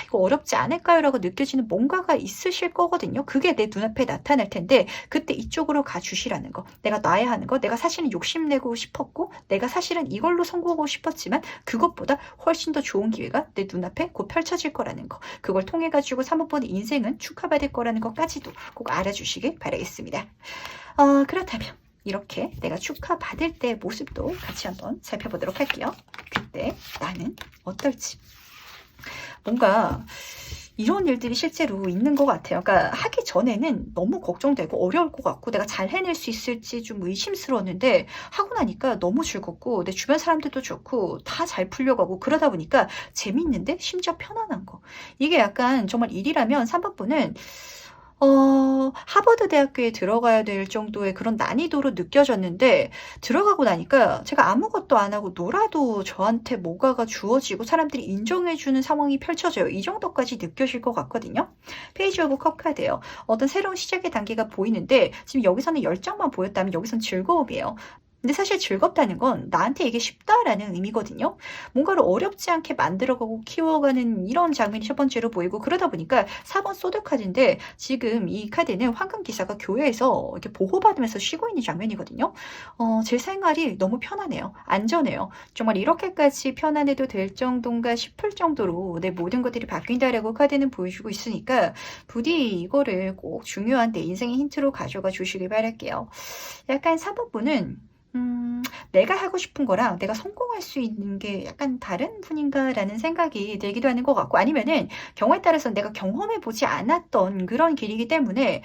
이거 어렵지 않을까요? 라고 느껴지는 뭔가가 있으실 거거든요. 그게 내 눈앞에 나타날 텐데 그때 이쪽으로 가주시라는 거 내가 놔야 하는 거 내가 사실은 욕심내고 싶었고 내가 사실은 이걸로 성공하고 싶었지만 그것보다 훨씬 더 좋은 기회가 내 눈앞에 곧 펼쳐질 거라는 거 그걸 통해 가지고 3번의 인생은 축하받을 거라는 것까지도 꼭 알아주시길 바라겠습니다. 그렇다면 이렇게 내가 축하받을 때의 모습도 같이 한번 살펴보도록 할게요. 그때 나는 어떨지. 뭔가 이런 일들이 실제로 있는 것 같아요. 그러니까 하기 전에는 너무 걱정되고 어려울 것 같고 내가 잘 해낼 수 있을지 좀 의심스러웠는데 하고 나니까 너무 즐겁고 내 주변 사람들도 좋고 다 잘 풀려가고 그러다 보니까 재밌는데 심지어 편안한 거. 이게 약간 정말 일이라면 3번분은 하버드 대학교에 들어가야 될 정도의 그런 난이도로 느껴졌는데 들어가고 나니까 제가 아무것도 안 하고 놀아도 저한테 뭐가가 주어지고 사람들이 인정해주는 상황이 펼쳐져요. 이 정도까지 느껴질 것 같거든요. 페이지 오브 컵 카드예요. 어떤 새로운 시작의 단계가 보이는데 지금 여기서는 열정만 보였다면 여기서는 즐거움이에요. 근데 사실 즐겁다는 건 나한테 이게 쉽다라는 의미거든요. 뭔가를 어렵지 않게 만들어가고 키워가는 이런 장면이 첫 번째로 보이고 그러다 보니까 4번 소드 카드인데 지금 이 카드는 황금 기사가 교회에서 이렇게 보호받으면서 쉬고 있는 장면이거든요. 제 생활이 너무 편하네요. 안전해요. 정말 이렇게까지 편안해도 될 정도인가 싶을 정도로 내 모든 것들이 바뀐다라고 카드는 보여주고 있으니까 부디 이거를 꼭 중요한 내 인생의 힌트로 가져가 주시길 바랄게요. 약간 3번분은 내가 하고 싶은 거랑 내가 성공할 수 있는 게 약간 다른 분인가라는 생각이 들기도 하는 것 같고 아니면은 경우에 따라서는 내가 경험해보지 않았던 그런 길이기 때문에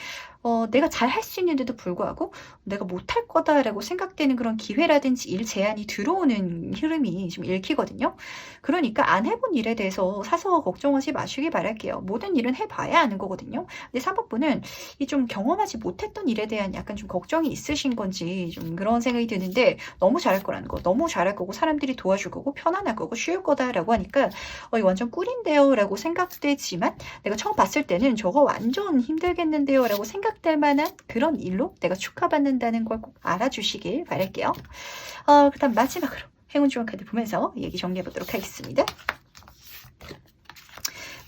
내가 잘 할 수 있는데도 불구하고 내가 못할 거다라고 생각되는 그런 기회라든지 일 제안이 들어오는 흐름이 좀 읽히거든요. 그러니까 안 해본 일에 대해서 사서 걱정하지 마시길 바랄게요. 모든 일은 해봐야 아는 거거든요. 근데 3번분은 이 좀 경험하지 못했던 일에 대한 약간 좀 걱정이 있으신 건지 좀 그런 생각이 드는데 너무 잘할 거라는 거, 너무 잘할 거고 사람들이 도와줄 거고 편안할 거고 쉬울 거다라고 하니까 이거 완전 꿀인데요 라고 생각되지만 내가 처음 봤을 때는 저거 완전 힘들겠는데요 라고 생각될 만한 그런 일로 내가 축하받는다는 걸 꼭 알아주시길 바랄게요. 그 다음 마지막으로 행운 좋은 카드 보면서 얘기 정리해 보도록 하겠습니다.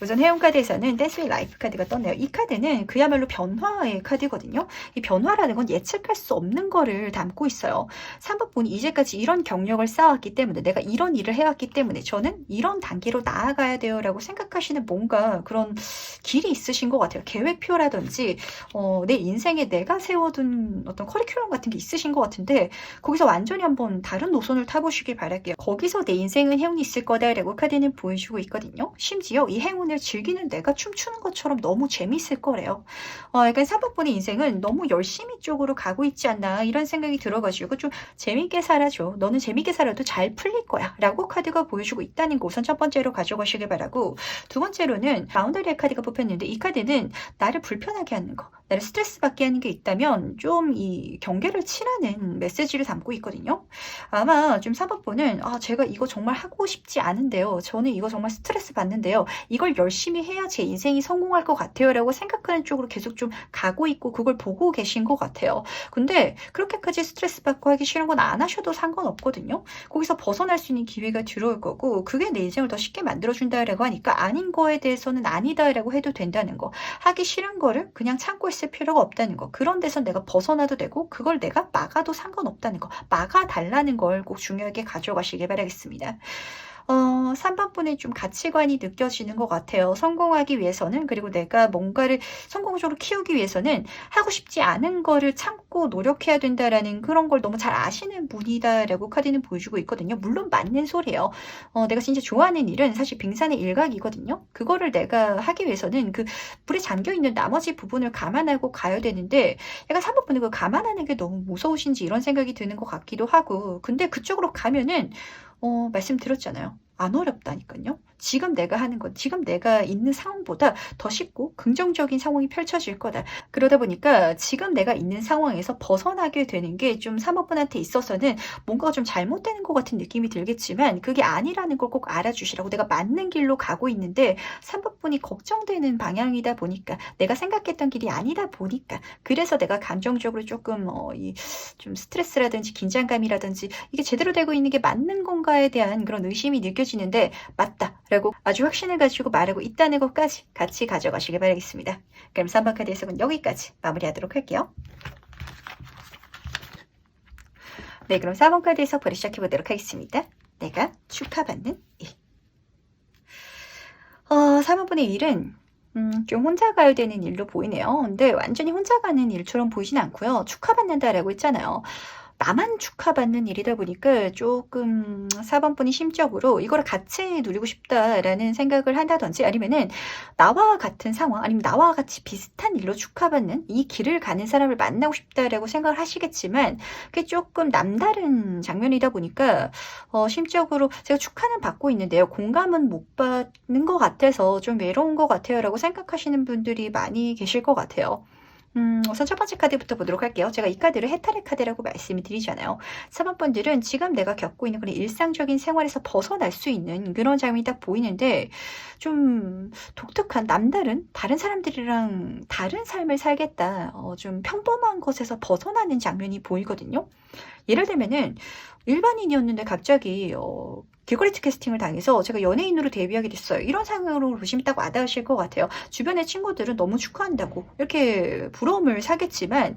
우선 해운 카드에서는 댄스 윈 라이프 카드가 떴네요. 이 카드는 그야말로 변화의 카드거든요. 이 변화라는 건 예측할 수 없는 거를 담고 있어요. 3번 분이 이제까지 이런 경력을 쌓았기 때문에 내가 이런 일을 해왔기 때문에 저는 이런 단계로 나아가야 돼요 라고 생각하시는 뭔가 그런 길이 있으신 것 같아요. 계획표라든지 내 인생에 내가 세워둔 어떤 커리큘럼 같은 게 있으신 것 같은데 거기서 완전히 한번 다른 노선을 타보시길 바랄게요. 거기서 내 인생은 행운이 있을 거다라고 카드는 보여주고 있거든요. 심지어 이 행운을 즐기는 내가 춤추는 것처럼 너무 재미있을 거래요. 약간 3번분의 인생은 너무 열심히 쪽으로 가고 있지 않나 이런 생각이 들어가지고 좀 재밌게 살아줘. 너는 재밌게 살아도 잘 풀릴 거야 라고 카드가 보여주고 있다는 거 우선 첫 번째로 가져가시길 바라고, 두 번째로는 바운더리의 카드가 뽑혔는데 이 카드는 나를 불편하게 하는 거, 나를 스트레스 받게 하는 게 있다면 좀 이 경계를 치라는 메시지를 담고 있거든요. 아마 좀 3번분은 제가 이거 정말 하고 싶지 않은데요. 저는 이거 정말 스트레스 받는데요. 이걸 열심히 해야 제 인생이 성공할 것 같아요 라고 생각하는 쪽으로 계속 좀 가고 있고 그걸 보고 계신 것 같아요. 근데 그렇게까지 스트레스 받고 하기 싫은 건 안 하셔도 상관없거든요. 거기서 벗어날 수 있는 기회가 들어올 거고 그게 내 인생을 더 쉽게 만들어준다라고 하니까 아닌 거에 대해서는 아니다라고 해도 된다는 거, 하기 싫은 거를 그냥 참고 있을 필요가 없다는 거, 그런 데서 내가 벗어나도 되고 그걸 내가 막아도 상관없다는 거, 막아달라는 걸 꼭 중요하게 가져가시길 바라겠습니다. 3번분의 좀 가치관이 느껴지는 것 같아요. 성공하기 위해서는, 그리고 내가 뭔가를 성공적으로 키우기 위해서는 하고 싶지 않은 거를 참고 노력해야 된다라는 그런 걸 너무 잘 아시는 분이다라고 카드는 보여주고 있거든요. 물론 맞는 소리예요. 내가 진짜 좋아하는 일은 사실 빙산의 일각이거든요. 그거를 내가 하기 위해서는 그 불에 잠겨있는 나머지 부분을 감안하고 가야 되는데 약간 3번분은 그 감안하는 게 너무 무서우신지 이런 생각이 드는 것 같기도 하고, 근데 그쪽으로 가면은 말씀드렸잖아요. 안 어렵다니까요. 지금 내가 하는 건 지금 내가 있는 상황보다 더 쉽고 긍정적인 상황이 펼쳐질 거다. 그러다 보니까 지금 내가 있는 상황에서 벗어나게 되는 게 좀 3번분한테 있어서는 뭔가가 좀 잘못되는 것 같은 느낌이 들겠지만 그게 아니라는 걸 꼭 알아주시라고, 내가 맞는 길로 가고 있는데 3번분이 걱정되는 방향이다 보니까, 내가 생각했던 길이 아니다 보니까, 그래서 내가 감정적으로 조금 좀 스트레스라든지 긴장감이라든지 이게 제대로 되고 있는 게 맞는 건가에 대한 그런 의심이 느껴지는데 맞다 라고 아주 확신을 가지고 말하고 있다는 것까지 같이 가져가시길 바라겠습니다. 그럼 3번 카드 해석은 여기까지 마무리하도록 할게요. 네, 그럼 4번 카드 해석 바로 시작해보도록 하겠습니다. 내가 축하받는 일. 3번분의 일은 좀 혼자 가야 되는 일로 보이네요. 근데 완전히 혼자 가는 일처럼 보이진 않고요. 축하받는다라고 했잖아요. 나만 축하받는 일이다 보니까 조금 4번분이 심적으로 이거를 같이 누리고 싶다라는 생각을 한다든지, 아니면은 나와 같은 상황, 아니면 나와 같이 비슷한 일로 축하받는 이 길을 가는 사람을 만나고 싶다라고 생각을 하시겠지만 그게 조금 남다른 장면이다 보니까 심적으로 제가 축하는 받고 있는데요. 공감은 못 받는 것 같아서 좀 외로운 것 같아요 라고 생각하시는 분들이 많이 계실 것 같아요. 우선 첫 번째 카드부터 보도록 할게요. 제가 이 카드를 해탈의 카드라고 말씀을 드리잖아요. 3번분들은 지금 내가 겪고 있는 그런 일상적인 생활에서 벗어날 수 있는 그런 장면이 딱 보이는데 좀 독특한, 남다른, 다른 사람들이랑 다른 삶을 살겠다. 좀 평범한 것에서 벗어나는 장면이 보이거든요. 예를 들면은 일반인이었는데 갑자기 길거리 캐스팅을 당해서 제가 연예인으로 데뷔하게 됐어요. 이런 상황으로 보시면 딱 와닿으실 것 같아요. 주변의 친구들은 너무 축하한다고 이렇게 부러움을 사겠지만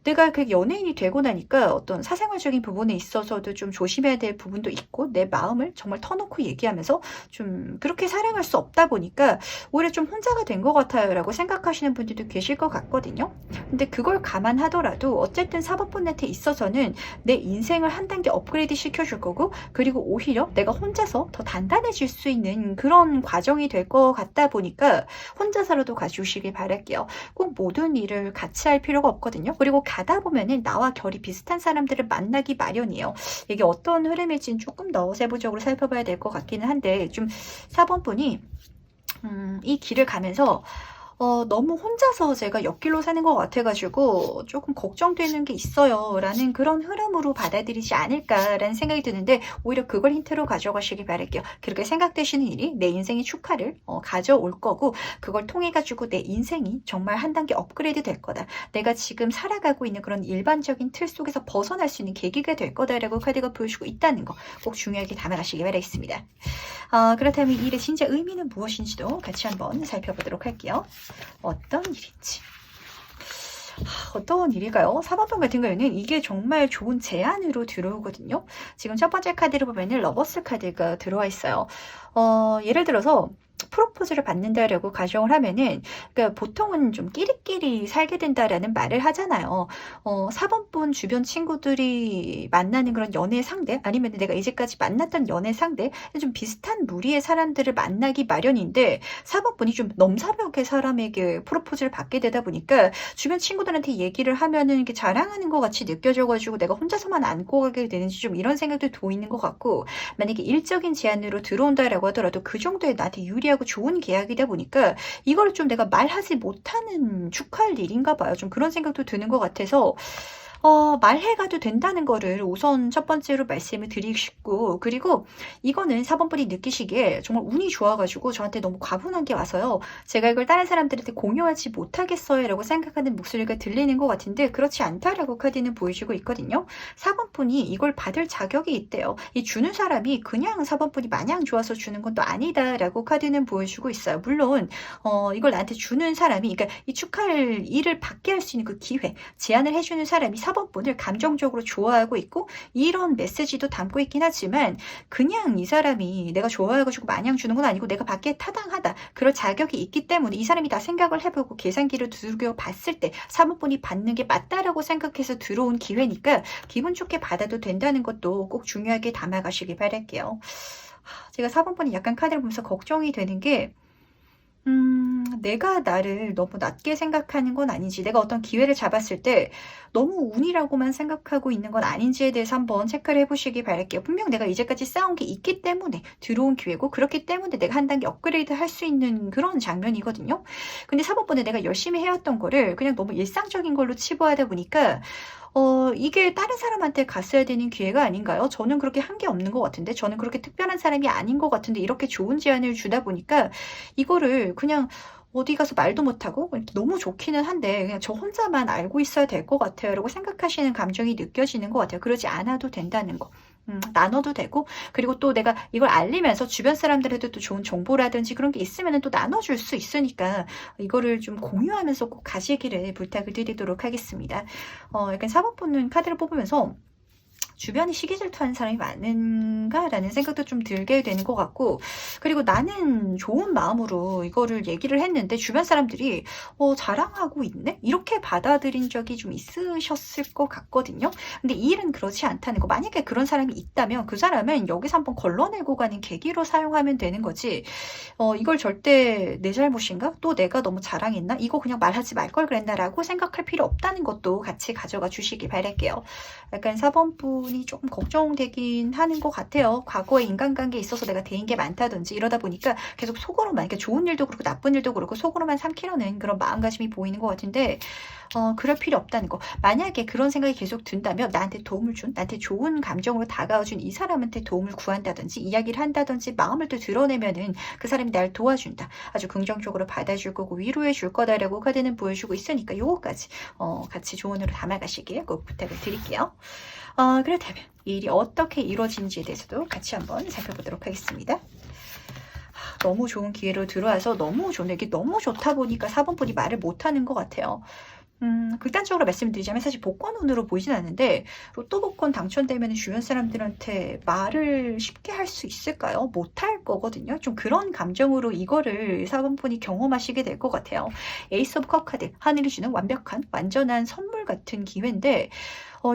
내가 그 연예인이 되고 나니까 어떤 사생활적인 부분에 있어서도 좀 조심해야 될 부분도 있고 내 마음을 정말 터놓고 얘기하면서 좀 그렇게 사랑할 수 없다 보니까 오히려 좀 혼자가 된 것 같아요 라고 생각하시는 분들도 계실 것 같거든요. 근데 그걸 감안하더라도 어쨌든 4번분한테 있어서는 내 인생을 한 단계 업그레이드 시켜줄 거고, 그리고 오히려 내가 혼자서 더 단단해질 수 있는 그런 과정이 될 것 같다 보니까 혼자서라도 가주시길 바랄게요. 꼭 모든 일을 같이 할 필요가 없거든요. 그리고 가다 보면은 나와 결이 비슷한 사람들을 만나기 마련이에요. 이게 어떤 흐름일지는 조금 더 세부적으로 살펴봐야 될 것 같기는 한데 좀 4번분이 이 길을 가면서 너무 혼자서 제가 옆길로 사는 것 같아가지고 조금 걱정되는 게 있어요. 라는 그런 흐름으로 받아들이지 않을까라는 생각이 드는데 오히려 그걸 힌트로 가져가시기 바랄게요. 그렇게 생각되시는 일이 내 인생의 축하를 가져올 거고 그걸 통해 가지고 내 인생이 정말 한 단계 업그레이드 될 거다. 내가 지금 살아가고 있는 그런 일반적인 틀 속에서 벗어날 수 있는 계기가 될 거다라고 카드가 보여주고 있다는 거 꼭 중요하게 담아가시기 바라겠습니다. 그렇다면 이 일의 진짜 의미는 무엇인지도 같이 한번 살펴보도록 할게요. 어떤 일인지. 어떤 일일까요? 4번번 같은 경우에는 이게 정말 좋은 제안으로 들어오거든요. 지금 첫 번째 카드를 보면은 러버스 카드가 들어와 있어요. 예를 들어서 프로포즈를 받는다라고 가정을 하면은 그러니까 보통은 좀 끼리끼리 살게 된다라는 말을 하잖아요. 4번분 주변 친구들이 만나는 그런 연애 상대 아니면 내가 이제까지 만났던 연애 상대 좀 비슷한 무리의 사람들을 만나기 마련인데 4번분이 좀 넘사벽의 사람에게 프로포즈를 받게 되다 보니까 주변 친구들한테 얘기를 하면은 이렇게 자랑하는 것 같이 느껴져가지고 내가 혼자서만 안고 가게 되는지 좀 이런 생각도 보이는 것 같고 만약에 일적인 제안으로 들어온다라고 하더라도 그 정도의 나한테 유리하고 좋은 계약이다 보니까 이걸 좀 내가 말하지 못하는 축하할 일인가 봐요. 좀 그런 생각도 드는 것 같아서 말해가도 된다는 거를 우선 첫 번째로 말씀을 드리고 싶고 그리고 이거는 4번분이 느끼시기에 정말 운이 좋아가지고 저한테 너무 과분한 게 와서요. 제가 이걸 다른 사람들한테 공유하지 못하겠어요 라고 생각하는 목소리가 들리는 것 같은데 그렇지 않다라고 카드는 보여주고 있거든요. 4번분이 이걸 받을 자격이 있대요. 이 주는 사람이 그냥 4번분이 마냥 좋아서 주는 건 또 아니다라고 카드는 보여주고 있어요. 물론 이걸 나한테 주는 사람이 그러니까 이 축하할 일을 받게 할 수 있는 그 기회 제안을 해주는 사람이 4번분을 감정적으로 좋아하고 있고 이런 메시지도 담고 있긴 하지만 그냥 이 사람이 내가 좋아해가지고 마냥 주는 건 아니고 내가 받기에 타당하다 그럴 자격이 있기 때문에 이 사람이 다 생각을 해보고 계산기를 두들겨 봤을 때 4번분이 받는 게 맞다라고 생각해서 들어온 기회니까 기분 좋게 받아도 된다는 것도 꼭 중요하게 담아가시기 바랄게요. 제가 4번분이 약간 카드를 보면서 걱정이 되는 게 내가 나를 너무 낮게 생각하는 건 아닌지, 내가 어떤 기회를 잡았을 때 너무 운이라고만 생각하고 있는 건 아닌지에 대해서 한번 체크를 해보시기 바랄게요. 분명 내가 이제까지 쌓은 게 있기 때문에 들어온 기회고, 그렇기 때문에 내가 한 단계 업그레이드 할 수 있는 그런 장면이거든요. 근데 4번번에 내가 열심히 해왔던 거를 그냥 너무 일상적인 걸로 치부하다 보니까 이게 다른 사람한테 갔어야 되는 기회가 아닌가요? 저는 그렇게 한 게 없는 것 같은데, 저는 그렇게 특별한 사람이 아닌 것 같은데, 이렇게 좋은 제안을 주다 보니까 이거를 그냥 어디 가서 말도 못하고 너무 좋기는 한데 그냥 저 혼자만 알고 있어야 될 것 같아요 라고 생각하시는 감정이 느껴지는 것 같아요. 그러지 않아도 된다는 거. 나눠도 되고, 그리고 또 내가 이걸 알리면서 주변 사람들한테 또 좋은 정보라든지 그런 게 있으면 또 나눠줄 수 있으니까 이거를 좀 공유하면서 꼭 가시기를 부탁을 드리도록 하겠습니다. 약간 4번 뽑는 카드를 뽑으면서 주변에 시기 질투하는 사람이 많은가라는 생각도 좀 들게 되는 것 같고, 그리고 나는 좋은 마음으로 이거를 얘기를 했는데 주변 사람들이 자랑하고 있네? 이렇게 받아들인 적이 좀 있으셨을 것 같거든요. 근데 이 일은 그렇지 않다는 거. 만약에 그런 사람이 있다면 그 사람은 여기서 한번 걸러내고 가는 계기로 사용하면 되는 거지, 이걸 절대 내 잘못인가? 또 내가 너무 자랑했나? 이거 그냥 말하지 말 걸 그랬나? 라고 생각할 필요 없다는 것도 같이 가져가 주시기 바랄게요. 약간 4번 분이 조금 걱정되긴 하는 것 같아요. 과거에 인간관계에 있어서 내가 대인 게 많다든지 이러다 보니까 계속 속으로만, 이렇게 좋은 일도 그렇고 나쁜 일도 그렇고 속으로만 삼키려는 그런 마음가짐이 보이는 것 같은데, 그럴 필요 없다는 거. 만약에 그런 생각이 계속 든다면 나한테 도움을 준, 나한테 좋은 감정으로 다가와준 이 사람한테 도움을 구한다든지 이야기를 한다든지 마음을 또 드러내면은 그 사람이 날 도와준다, 아주 긍정적으로 받아줄 거고 위로해 줄 거다라고 카드는 보여주고 있으니까 요거까지 같이 조언으로 담아가시길 꼭 부탁을 드릴게요. 그렇다면 이 일이 어떻게 이루어진지에 대해서도 같이 한번 살펴보도록 하겠습니다. 너무 좋은 기회로 들어와서 너무 좋네. 이게 너무 좋다 보니까 4번 분이 말을 못하는 것 같아요. 극단적으로 말씀드리자면 사실 복권운으로 보이진 않는데 로또 복권 당첨되면 주변 사람들한테 말을 쉽게 할 수 있을까요? 못할 거거든요. 좀 그런 감정으로 이거를 4번 분이 경험하시게 될 것 같아요. 에이스 오브 컵 카드, 하늘이 주는 완벽한 완전한 선물 같은 기회인데,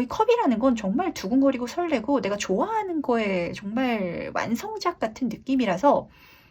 이 컵이라는 건 정말 두근거리고 설레고 내가 좋아하는 거에 정말 완성작 같은 느낌이라서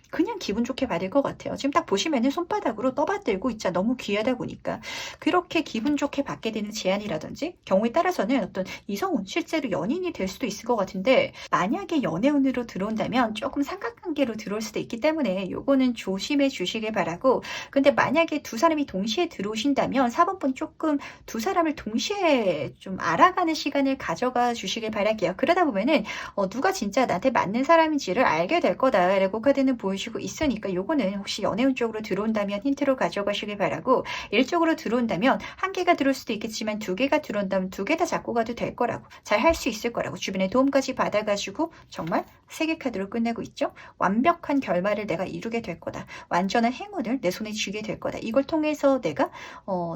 그냥 기분 좋게 받을 것 같아요. 지금 딱 보시면은 손바닥으로 떠받들고 있자 너무 귀하다 보니까 그렇게 기분 좋게 받게 되는 제안이라든지 경우에 따라서는 어떤 이성운 실제로 연인이 될 수도 있을 것 같은데 만약에 연애운으로 들어온다면 조금 삼각관계로 들어올 수도 있기 때문에 요거는 조심해 주시길 바라고 근데 만약에 두 사람이 동시에 들어오신다면 4번분 조금 두 사람을 동시에 좀 알아가는 시간을 가져가 주시길 바랄게요. 그러다 보면은 누가 진짜 나한테 맞는 사람인지를 알게 될 거다라고 카드는 보여주고 있으니까 요거는 혹시 연애운 쪽으로 들어온다면 힌트로 가져가시길 바라고 일적으로 들어온다면 한 개가 들어올 수도 있겠지만 두 개가 들어온다면 두 개 다 잡고 가도 될 거라고 잘 할 수 있을 거라고 주변의 도움까지 받아가지고 정말 3개 카드로 끝내고 있죠. 완벽한 결말을 내가 이루게 될 거다. 완전한 행운을 내 손에 쥐게 될 거다. 이걸 통해서 내가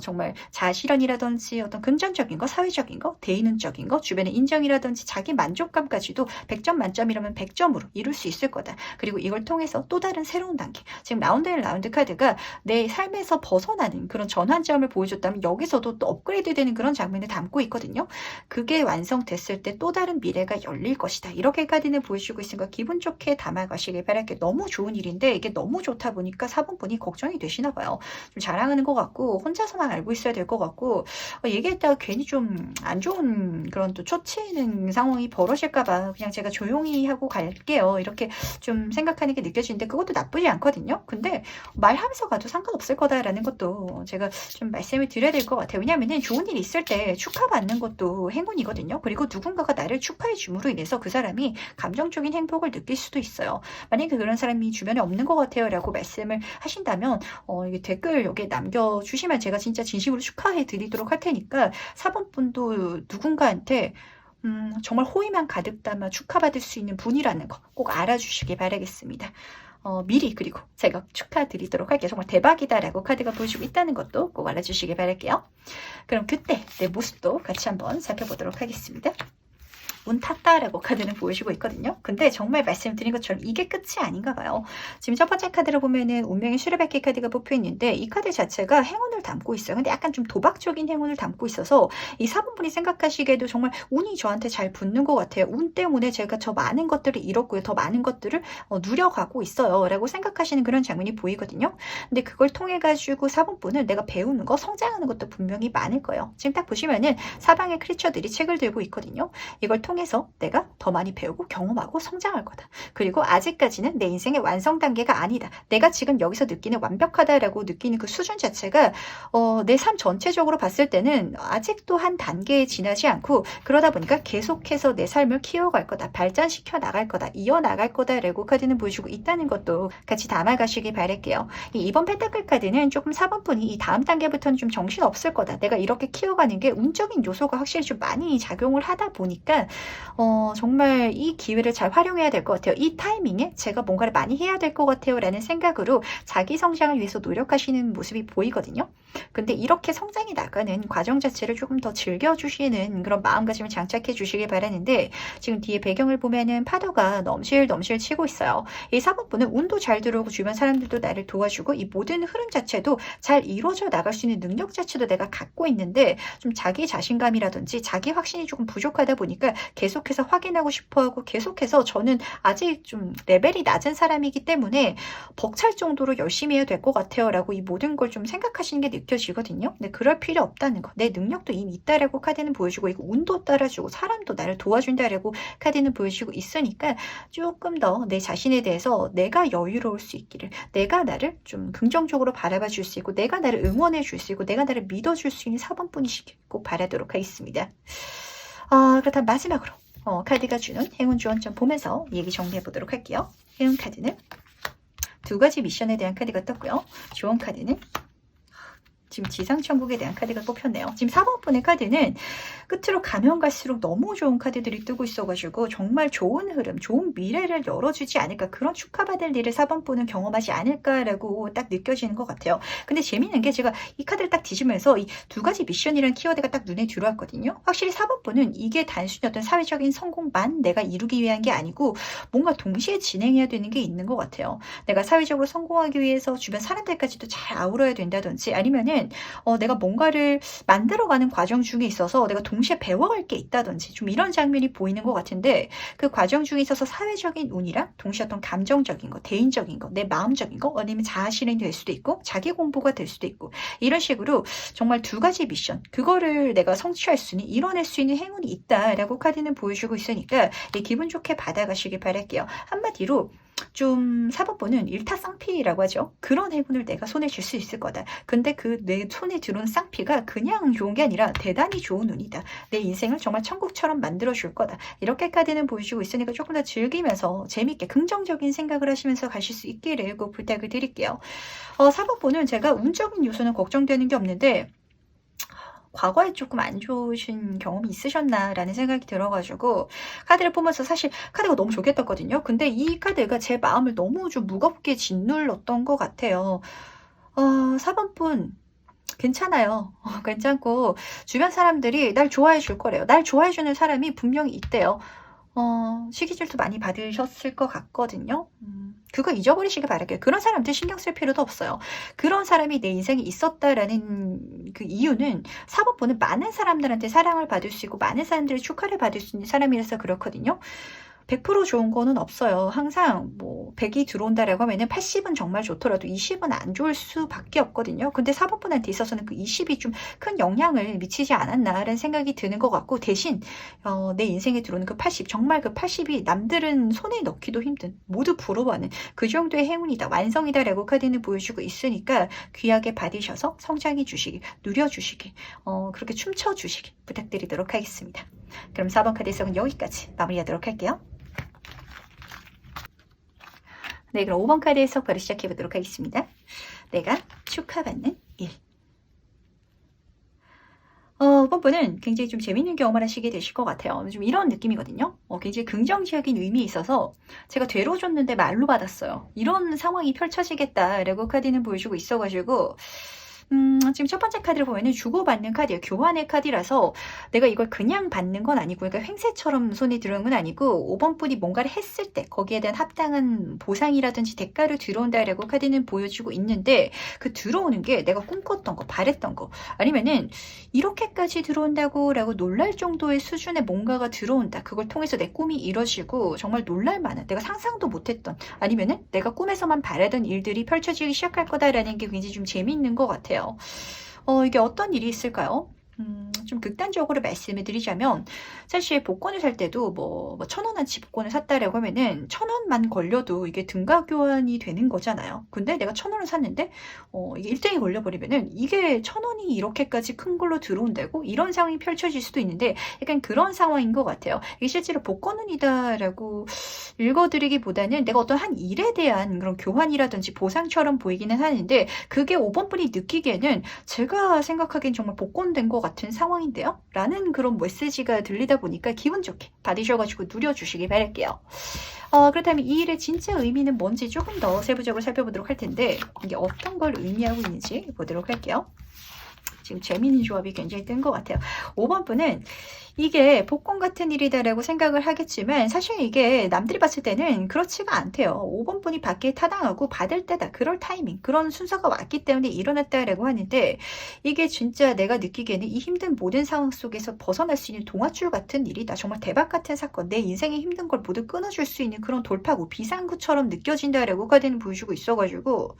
정말 자아실현이라든지 어떤 금전적인 거, 사회적인 거, 대인운적인 거, 주변의 인정이라든지 자기 만족감까지도 100점 만점이라면 100점으로 이룰 수 있을 거다. 그리고 이걸 통해서 또 다른 새로운 단계. 지금 라운드 카드가 내 삶에서 벗어나는 그런 전환점을 보여줬다면 여기서도 또 업그레이드 되는 그런 장면을 담고 있거든요. 그게 완성됐을 때 또 다른 미래가 열릴 것이다. 이렇게 카드는 보여주고 있으니까 기분 좋게 담아가시길 바랄게요. 너무 좋은 일인데 이게 너무 좋다 보니까 4번분이 걱정이 되시나 봐요. 좀 자랑하는 것 같고 혼자서만 알고 있어야 될 것 같고 얘기했다가 괜히 좀 안 좋은 그런 또 초치는 상황이 벌어질까 봐 그냥 제가 조용히 하고 갈게요. 이렇게 좀 생각하는 게 느껴지는데 그것도 나쁘지 않거든요. 근데 말하면서 가도 상관없을 거다라는 것도 제가 좀 말씀을 드려야 될 것 같아요. 왜냐하면 좋은 일이 있을 때 축하받는 것도 행운이거든요. 그리고 누군가가 나를 축하해 줌으로 인해서 그 사람이 감정적인 행복을 느낄 수도 있어요. 만약에 그런 사람이 주변에 없는 것 같아요 라고 말씀을 하신다면 이게 댓글 여기에 남겨주시면 제가 진짜 진심으로 축하해 드리도록 할 테니까 4번 분도 누군가한테 정말 호의만 가득 담아 축하받을 수 있는 분이라는 거 꼭 알아주시기 바라겠습니다. 미리 그리고 제가 축하드리도록 할게요. 정말 대박이다라고 카드가 보여주고 있다는 것도 꼭 알아주시기 바랄게요. 그럼 그때 내 모습도 같이 한번 살펴보도록 하겠습니다. 운 탔다라고 카드는 보여주고 있거든요. 근데 정말 말씀드린 것처럼 이게 끝이 아닌가 봐요. 지금 첫 번째 카드를 보면은 운명의 수레바퀴 카드가 뽑혀 있는데 이 카드 자체가 행운을 담고 있어요. 근데 약간 좀 도박적인 행운을 담고 있어서 이 4번분이 생각하시기에도 정말 운이 저한테 잘 붙는 것 같아요. 운 때문에 제가 저 많은 것들을 잃었고요. 더 많은 것들을 누려가고 있어요. 라고 생각하시는 그런 장면이 보이거든요. 근데 그걸 통해 가지고 4번분은 내가 배우는 거, 성장하는 것도 분명히 많을 거예요. 지금 딱 보시면은 사방의 크리처들이 책을 들고 있거든요. 이걸 통해서 내가 더 많이 배우고 경험하고 성장할 거다. 그리고 아직까지는 내 인생의 완성 단계가 아니다. 내가 지금 여기서 느끼는 완벽하다라고 느끼는 그 수준 자체가 내 삶 전체적으로 봤을 때는 아직도 한 단계에 지나지 않고 그러다 보니까 계속해서 내 삶을 키워갈 거다. 발전시켜 나갈 거다. 이어나갈 거다. 라고 카드는 보여주고 있다는 것도 같이 담아가시기 바랄게요. 이번 펜타클 카드는 조금 4번분이 이 다음 단계부터는 좀 정신없을 거다. 내가 이렇게 키워가는 게 운적인 요소가 확실히 좀 많이 작용을 하다 보니까 정말 이 기회를 잘 활용해야 될 것 같아요. 이 타이밍에 제가 뭔가를 많이 해야 될 것 같아요 라는 생각으로 자기 성장을 위해서 노력하시는 모습이 보이거든요. 근데 이렇게 성장이 나가는 과정 자체를 조금 더 즐겨주시는 그런 마음가짐을 장착해 주시길 바라는데 지금 뒤에 배경을 보면은 파도가 넘실넘실 치고 있어요. 이 4번분은 운도 잘 들어오고 주변 사람들도 나를 도와주고 이 모든 흐름 자체도 잘 이루어져 나갈 수 있는 능력 자체도 내가 갖고 있는데 좀 자기 자신감이라든지 자기 확신이 조금 부족하다 보니까 계속해서 확인하고 싶어하고 계속해서 저는 아직 좀 레벨이 낮은 사람이기 때문에 벅찰 정도로 열심히 해야 될 것 같아요 라고 이 모든 걸 좀 생각하시는 게 느껴지거든요. 근데 그럴 필요 없다는 거. 내 능력도 이미 있다라고 카드는 보여주고 있고 운도 따라주고 사람도 나를 도와준다라고 카드는 보여주고 있으니까 조금 더 내 자신에 대해서 내가 여유로울 수 있기를 내가 나를 좀 긍정적으로 바라봐 줄 수 있고 내가 나를 응원해 줄 수 있고 내가 나를 믿어줄 수 있는 4번분이시길 꼭 바라도록 하겠습니다. 그렇다면 마지막으로 카드가 주는 행운 조언점 보면서 얘기 정리해 보도록 할게요. 행운 카드는 두 가지 미션에 대한 카드가 떴고요. 조언 카드는 지금 지상천국에 대한 카드가 뽑혔네요. 지금 4번분의 카드는 끝으로 가면 갈수록 너무 좋은 카드들이 뜨고 있어가지고 정말 좋은 흐름, 좋은 미래를 열어주지 않을까 그런 축하받을 일을 4번분은 경험하지 않을까라고 딱 느껴지는 것 같아요. 근데 재미있는 게 제가 이 카드를 딱 뒤지면서 이 두 가지 미션이라는 키워드가 딱 눈에 들어왔거든요. 확실히 4번분은 이게 단순히 어떤 사회적인 성공만 내가 이루기 위한 게 아니고 뭔가 동시에 진행해야 되는 게 있는 것 같아요. 내가 사회적으로 성공하기 위해서 주변 사람들까지도 잘 아우러야 된다든지 아니면은 보면은 내가 뭔가를 만들어가는 과정 중에 있어서 내가 동시에 배워갈 게 있다든지 좀 이런 장면이 보이는 것 같은데 그 과정 중에 있어서 사회적인 운이랑 동시에 어떤 감정적인 거, 대인적인 거, 내 마음적인 거 아니면 자아실현이 될 수도 있고 자기 공부가 될 수도 있고 이런 식으로 정말 두 가지 미션 그거를 내가 성취할 수 있는 이뤄낼 수 있는 행운이 있다라고 카드는 보여주고 있으니까 기분 좋게 받아가시길 바랄게요. 한마디로 좀 사법부는 일타쌍피라고 하죠. 그런 행운을 내가 손에 쥘 수 있을 거다. 근데 그 내 손에 들어온 쌍피가 그냥 좋은 게 아니라 대단히 좋은 운이다. 내 인생을 정말 천국처럼 만들어줄 거다. 이렇게 카드는 보여주고 있으니까 조금 더 즐기면서 재밌게 긍정적인 생각을 하시면서 가실 수 있기를 꼭 부탁을 드릴게요. 사법부는 제가 운적인 요소는 걱정되는 게 없는데 과거에 조금 안 좋으신 경험이 있으셨나라는 생각이 들어가지고 카드를 보면서 사실 카드가 너무 좋게 떴거든요. 근데 이 카드가 제 마음을 너무 좀 무겁게 짓눌렀던 것 같아요. 4번분 괜찮아요. 괜찮고 주변 사람들이 날 좋아해 줄 거래요. 날 좋아해 주는 사람이 분명히 있대요. 시기질투 많이 받으셨을 것 같거든요. 그거 잊어버리시길 바랄게요. 그런 사람들 신경 쓸 필요도 없어요. 그런 사람이 내 인생에 있었다라는 그 이유는 사법부는 많은 사람들한테 사랑을 받을 수 있고 많은 사람들의 축하를 받을 수 있는 사람이라서 그렇거든요. 100% 좋은 거는 없어요. 항상 뭐 100이 들어온다라고 하면은 80은 정말 좋더라도 20은 안 좋을 수밖에 없거든요. 근데 사법분한테 있어서는 그 20이 좀 큰 영향을 미치지 않았나라는 생각이 드는 것 같고 대신 내 인생에 들어오는 그 80, 정말 그 80이 남들은 손에 넣기도 힘든 모두 부러워하는 그 정도의 행운이다, 완성이다라고 카드는 보여주고 있으니까 귀하게 받으셔서 성장해 주시기, 누려주시기, 그렇게 춤춰주시기 부탁드리도록 하겠습니다. 그럼 4번 카드 해석은 여기까지 마무리하도록 할게요. 네, 그럼 5번 카드 해석 바로 시작해 보도록 하겠습니다. 내가 축하받는 일. 5번 분은 굉장히 좀 재밌는 경험을 하시게 되실 것 같아요. 좀 이런 느낌이거든요. 굉장히 긍정적인 의미에 있어서 제가 되로 줬는데 말로 받았어요. 이런 상황이 펼쳐지겠다라고 카드는 보여주고 있어가지고 지금 첫 번째 카드를 보면은 주고받는 카드예요. 교환의 카드라서 내가 이걸 그냥 받는 건 아니고 그러니까 횡세처럼 손에 들어오는 건 아니고 5번 분이 뭔가를 했을 때 거기에 대한 합당한 보상이라든지 대가를 들어온다라고 카드는 보여주고 있는데 그 들어오는 게 내가 꿈꿨던 거, 바랬던 거 아니면은 이렇게까지 들어온다고 라고 놀랄 정도의 수준의 뭔가가 들어온다. 그걸 통해서 내 꿈이 이뤄지고 정말 놀랄 만한 내가 상상도 못했던 아니면은 내가 꿈에서만 바라던 일들이 펼쳐지기 시작할 거다라는 게 굉장히 좀 재미있는 것 같아요. 이게 어떤 일이 있을까요? 좀 극단적으로 말씀을 드리자면 사실 복권을 살 때도 뭐 1,000원어치 복권을 샀다라고 하면은 1,000원만 걸려도 이게 등가 교환이 되는 거잖아요. 근데 내가 1,000원을 샀는데 이게 1등이 걸려버리면은 이게 1,000원이 이렇게까지 큰 걸로 들어온다고 이런 상황이 펼쳐질 수도 있는데 약간 그런 상황인 것 같아요. 이게 실제로 복권운이다라고 읽어드리기보다는 내가 어떤 한 일에 대한 그런 교환이라든지 보상처럼 보이기는 하는데 그게 5번 분이 느끼기에는 제가 생각하기엔 정말 복권된 것 같은 상황인데요? 라는 그런 메시지가 들리다 보니까 기분 좋게 받으셔가지고 누려주시길 바랄게요. 그렇다면 이 일의 진짜 의미는 뭔지 조금 더 세부적으로 살펴보도록 할 텐데 이게 어떤 걸 의미하고 있는지 보도록 할게요. 지금 재미있는 조합이 굉장히 뜬 것 같아요. 5번 분은 이게 복권 같은 일이다라고 생각을 하겠지만 사실 이게 남들이 봤을 때는 그렇지가 않대요. 5번 분이 받기에 타당하고 받을 때다. 그럴 타이밍, 그런 순서가 왔기 때문에 일어났다라고 하는데 이게 진짜 내가 느끼기에는 이 힘든 모든 상황 속에서 벗어날 수 있는 동화줄 같은 일이다. 정말 대박 같은 사건, 내 인생의 힘든 걸 모두 끊어줄 수 있는 그런 돌파구, 비상구처럼 느껴진다라고 카드는 보여주고 있어가지고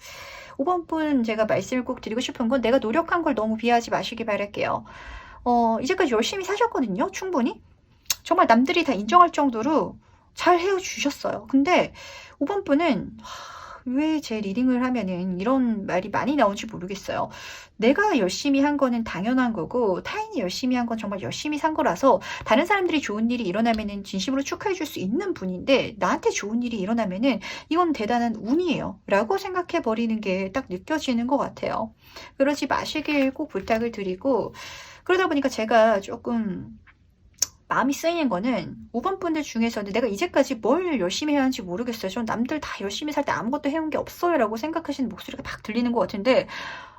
5번 분 제가 말씀을 꼭 드리고 싶은 건 내가 노력한 걸 너무 비하하지 마시기 바랄게요. 이제까지 열심히 사셨거든요. 충분히. 정말 남들이 다 인정할 정도로 잘 헤어주셨어요. 근데 5번 분은 왜 제 리딩을 하면은 이런 말이 많이 나오는지 모르겠어요. 내가 열심히 한 거는 당연한 거고 타인이 열심히 한 건 정말 열심히 산 거라서 다른 사람들이 좋은 일이 일어나면은 진심으로 축하해 줄 수 있는 분인데 나한테 좋은 일이 일어나면은 이건 대단한 운이에요. 라고 생각해 버리는 게 딱 느껴지는 것 같아요. 그러지 마시길 꼭 부탁을 드리고 그러다 보니까 제가 조금 마음이 쓰이는 거는 5번 분들 중에서는 내가 이제까지 뭘 열심히 해야 하는지 모르겠어요. 전 남들 다 열심히 살 때 아무것도 해온 게 없어요 라고 생각하시는 목소리가 막 들리는 것 같은데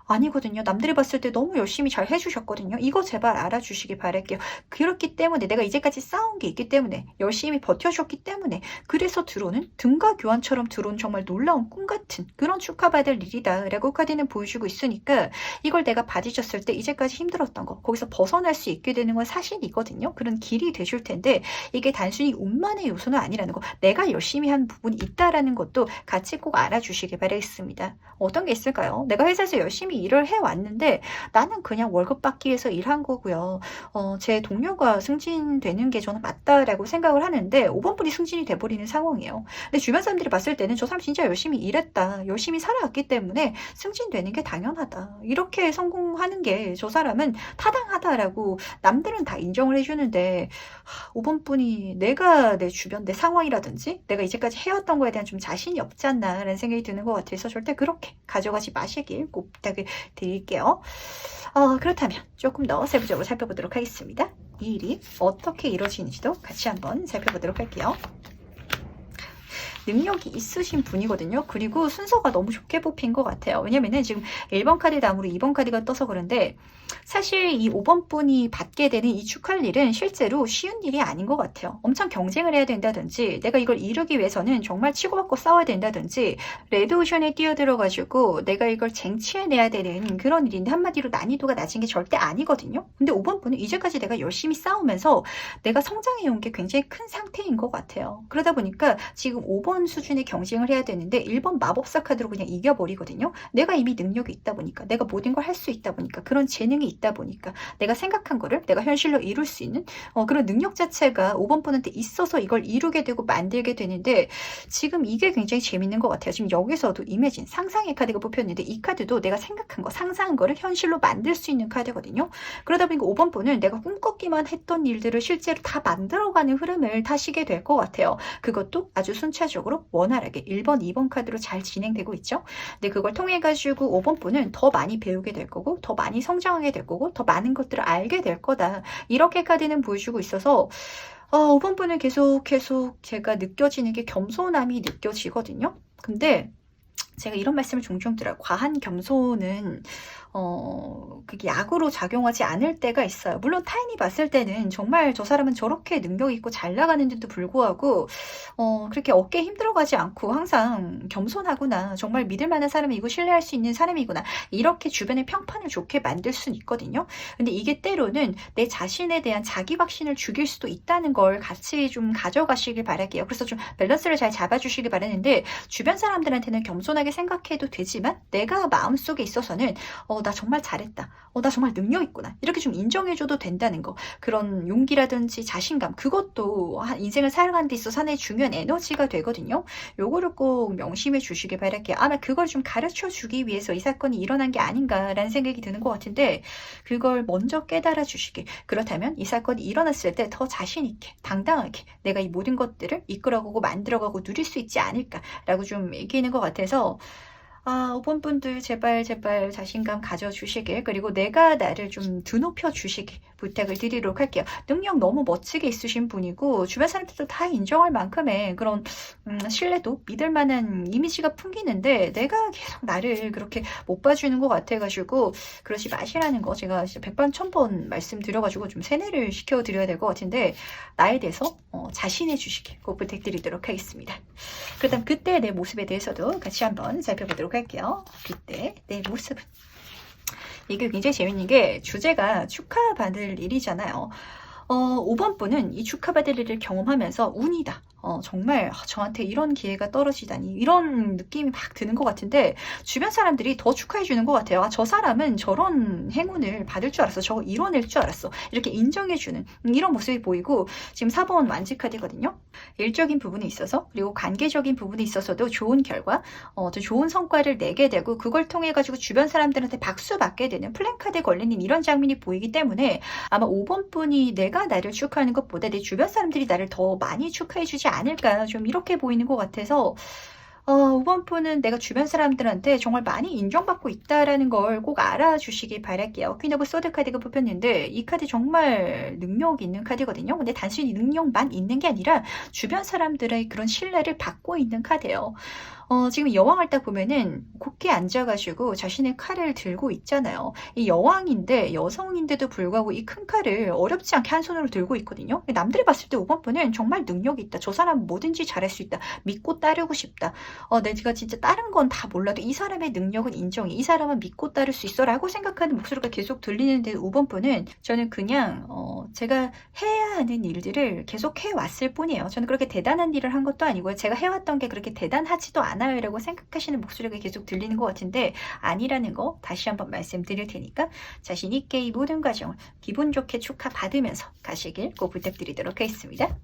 아니거든요. 남들이 봤을 때 너무 열심히 잘 해주셨거든요. 이거 제발 알아주시기 바랄게요. 그렇기 때문에 내가 이제까지 쌓은 게 있기 때문에 열심히 버텨줬기 때문에 그래서 들어오는 등가 교환처럼 들어온 정말 놀라운 꿈 같은 그런 축하받을 일이다 라고 카드는 보여주고 있으니까 이걸 내가 받으셨을 때 이제까지 힘들었던 거 거기서 벗어날 수 있게 되는 건 사실이거든요. 그런 길이 되실 텐데 이게 단순히 운만의 요소는 아니라는 거 내가 열심히 한 부분이 있다라는 것도 같이 꼭 알아주시기 바라겠습니다. 어떤 게 있을까요? 내가 회사에서 열심히 일을 해왔는데 나는 그냥 월급 받기 위해서 일한 거고요. 제 동료가 승진되는 게 저는 맞다라고 생각을 하는데 5번 분이 승진이 돼버리는 상황이에요. 근데 주변 사람들이 봤을 때는 저 사람 진짜 열심히 일했다. 열심히 살아왔기 때문에 승진되는 게 당연하다. 이렇게 성공하는 게 저 사람은 타당하다라고 남들은 다 인정을 해주는데 5번 분이 내가 내 주변 내 상황이라든지 내가 이제까지 해왔던 거에 대한 좀 자신이 없지 않나라는 생각이 드는 것 같아서 절대 그렇게 가져가지 마시길 꼭 부탁을 드릴게요. 그렇다면 조금 더 세부적으로 살펴보도록 하겠습니다. 이 일이 어떻게 이루어지는지도 같이 한번 살펴보도록 할게요. 능력이 있으신 분이거든요. 그리고 순서가 너무 좋게 뽑힌 것 같아요. 왜냐면은 지금 1번 카드 다음으로 2번 카드가 떠서 그런데 사실 이 5번 분이 받게 되는 이 축하할 일은 실제로 쉬운 일이 아닌 것 같아요. 엄청 경쟁을 해야 된다든지 내가 이걸 이루기 위해서는 정말 치고받고 싸워야 된다든지 레드오션에 뛰어들어가지고 내가 이걸 쟁취해내야 되는 그런 일인데 한마디로 난이도가 낮은 게 절대 아니거든요. 근데 5번 분은 이제까지 내가 열심히 싸우면서 내가 성장해온 게 굉장히 큰 상태인 것 같아요. 그러다 보니까 지금 5번 수준의 경쟁을 해야 되는데 1번 마법사 카드로 그냥 이겨버리거든요. 내가 이미 능력이 있다 보니까 내가 모든 걸 할 수 있다 보니까 그런 재능이 있다 보니까 내가 생각한 거를 내가 현실로 이룰 수 있는 그런 능력 자체가 5번 분한테 있어서 이걸 이루게 되고 만들게 되는데 지금 이게 굉장히 재밌는 것 같아요. 지금 여기서도 이매진 상상의 카드가 뽑혔는데 이 카드도 내가 생각한 거 상상한 거를 현실로 만들 수 있는 카드거든요. 그러다 보니까 5번 분은 내가 꿈꿨기만 했던 일들을 실제로 다 만들어가는 흐름을 타시게 될 것 같아요. 그것도 아주 순차적으로 원활하게 1번, 2번 카드로 잘 진행되고 있죠. 근데 그걸 통해 가지고 5번 분은 더 많이 배우게 될 거고 더 많이 성장하게 될 거고 더 많은 것들을 알게 될 거다. 이렇게 카드는 보여주고 있어서 5번 분은 계속 제가 느껴지는 게 겸손함이 느껴지거든요. 근데 제가 이런 말씀을 종종 드려요. 과한 겸손은 그게 약으로 작용하지 않을 때가 있어요. 물론 타인이 봤을 때는 정말 저 사람은 저렇게 능력 있고 잘 나가는데도 불구하고 그렇게 어깨에 힘들어가지 않고 항상 겸손하구나. 정말 믿을 만한 사람이고 신뢰할 수 있는 사람이구나. 이렇게 주변의 평판을 좋게 만들 수는 있거든요. 근데 이게 때로는 내 자신에 대한 자기 확신을 죽일 수도 있다는 걸 같이 좀 가져가시길 바랄게요. 그래서 좀 밸런스를 잘 잡아주시길 바라는데 주변 사람들한테는 겸손하게 생각해도 되지만 내가 마음속에 있어서는 나 정말 잘했다. 나 정말 능력 있구나. 이렇게 좀 인정해줘도 된다는 거. 그런 용기라든지 자신감. 그것도 인생을 살아가는 데 있어서 하나의 중요한 에너지가 되거든요. 요거를 꼭 명심해 주시길 바랄게요. 아마 그걸 좀 가르쳐 주기 위해서 이 사건이 일어난 게 아닌가라는 생각이 드는 것 같은데 그걸 먼저 깨달아 주시길. 그렇다면 이 사건이 일어났을 때 더 자신 있게 당당하게 내가 이 모든 것들을 이끌어가고 만들어가고 누릴 수 있지 않을까라고 좀 얘기하는 것 같아서 5번 분들 제발 자신감 가져주시길 그리고 내가 나를 좀 드높여 주시길 부탁을 드리도록 할게요. 능력 너무 멋지게 있으신 분이고 주변 사람들도 다 인정할 만큼의 그런 신뢰도 믿을 만한 이미지가 풍기는데 내가 계속 나를 그렇게 못 봐주는 것 같아가지고 그러지 마시라는 거 제가 진짜 100번 1000번 말씀드려가지고 좀 세뇌를 시켜드려야 될 것 같은데 나에 대해서 자신해 주시길 꼭 부탁드리도록 하겠습니다. 그다음 그때 내 모습에 대해서도 같이 한번 살펴보도록 할게요. 그때 내 모습은 이게 굉장히 재밌는 게 주제가 축하받을 일이잖아요. 5번 분은 이 축하받을 일을 경험하면서 운이다. 정말 저한테 이런 기회가 떨어지다니 이런 느낌이 막 드는 것 같은데 주변 사람들이 더 축하해 주는 것 같아요. 저 사람은 저런 행운을 받을 줄 알았어. 저거 이뤄낼 줄 알았어. 이렇게 인정해 주는 이런 모습이 보이고 지금 4번 완지 카드거든요. 일적인 부분에 있어서 그리고 관계적인 부분에 있어서도 좋은 결과 또 좋은 성과를 내게 되고 그걸 통해 가지고 주변 사람들한테 박수 받게 되는 플랜카드에 걸리는 이런 장면이 보이기 때문에 아마 5번 분이 내가 나를 축하하는 것보다 내 주변 사람들이 나를 더 많이 축하해 주지 않을까 좀 이렇게 보이는 것 같아서 5번 분은 내가 주변 사람들한테 정말 많이 인정받고 있다라는 걸 꼭 알아주시길 바랄게요. 퀸 오브 소드 카드가 뽑혔는데 이 카드 정말 능력 있는 카드거든요. 근데 단순히 능력만 있는 게 아니라 주변 사람들의 그런 신뢰를 받고 있는 카드예요. 지금 여왕을 딱 보면은 곧게 앉아가지고 자신의 칼을 들고 있잖아요. 이 여왕인데 여성인데도 불구하고 이 큰 칼을 어렵지 않게 한 손으로 들고 있거든요. 남들이 봤을 때 5번 분은 정말 능력이 있다. 저 사람 뭐든지 잘할 수 있다. 믿고 따르고 싶다. 내가 진짜 다른 건 다 몰라도 이 사람의 능력은 인정해. 이 사람은 믿고 따를 수 있어 라고 생각하는 목소리가 계속 들리는데 5번 분은 저는 그냥 제가 해야 하는 일들을 계속 해왔을 뿐이에요. 저는 그렇게 대단한 일을 한 것도 아니고요. 제가 해왔던 게 그렇게 대단하지도 않아요 라고 생각하시는 목소리가 계속 들리는 것 같은데 아니라는 거 다시 한번 말씀드릴 테니까 자신 있게 이 모든 과정을 기분 좋게 축하받으면서 가시길 꼭 부탁드리도록 하겠습니다.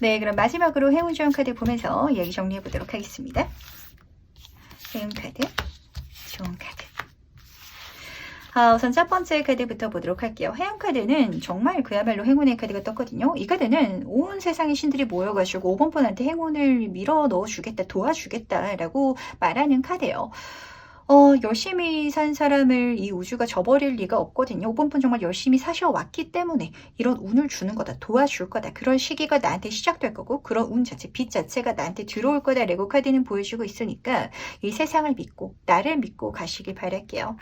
네, 그럼 마지막으로 행운 좋은 카드 보면서 이야기 정리해 보도록 하겠습니다. 행운 카드, 좋은 카드. 우선 첫 번째 카드부터 보도록 할게요. 행운 카드는 정말 그야말로 행운의 카드가 떴거든요. 이 카드는 온 세상의 신들이 모여가지고 5번 분한테 행운을 밀어 넣어주겠다, 도와주겠다라고 말하는 카드예요. 열심히 산 사람을 이 우주가 저버릴 리가 없거든요. 5번 분 정말 열심히 사셔왔기 때문에 이런 운을 주는 거다. 도와줄 거다. 그런 시기가 나한테 시작될 거고 그런 운 자체, 빛 자체가 나한테 들어올 거다. 레고 카드는 보여주고 있으니까 이 세상을 믿고 나를 믿고 가시길 바랄게요.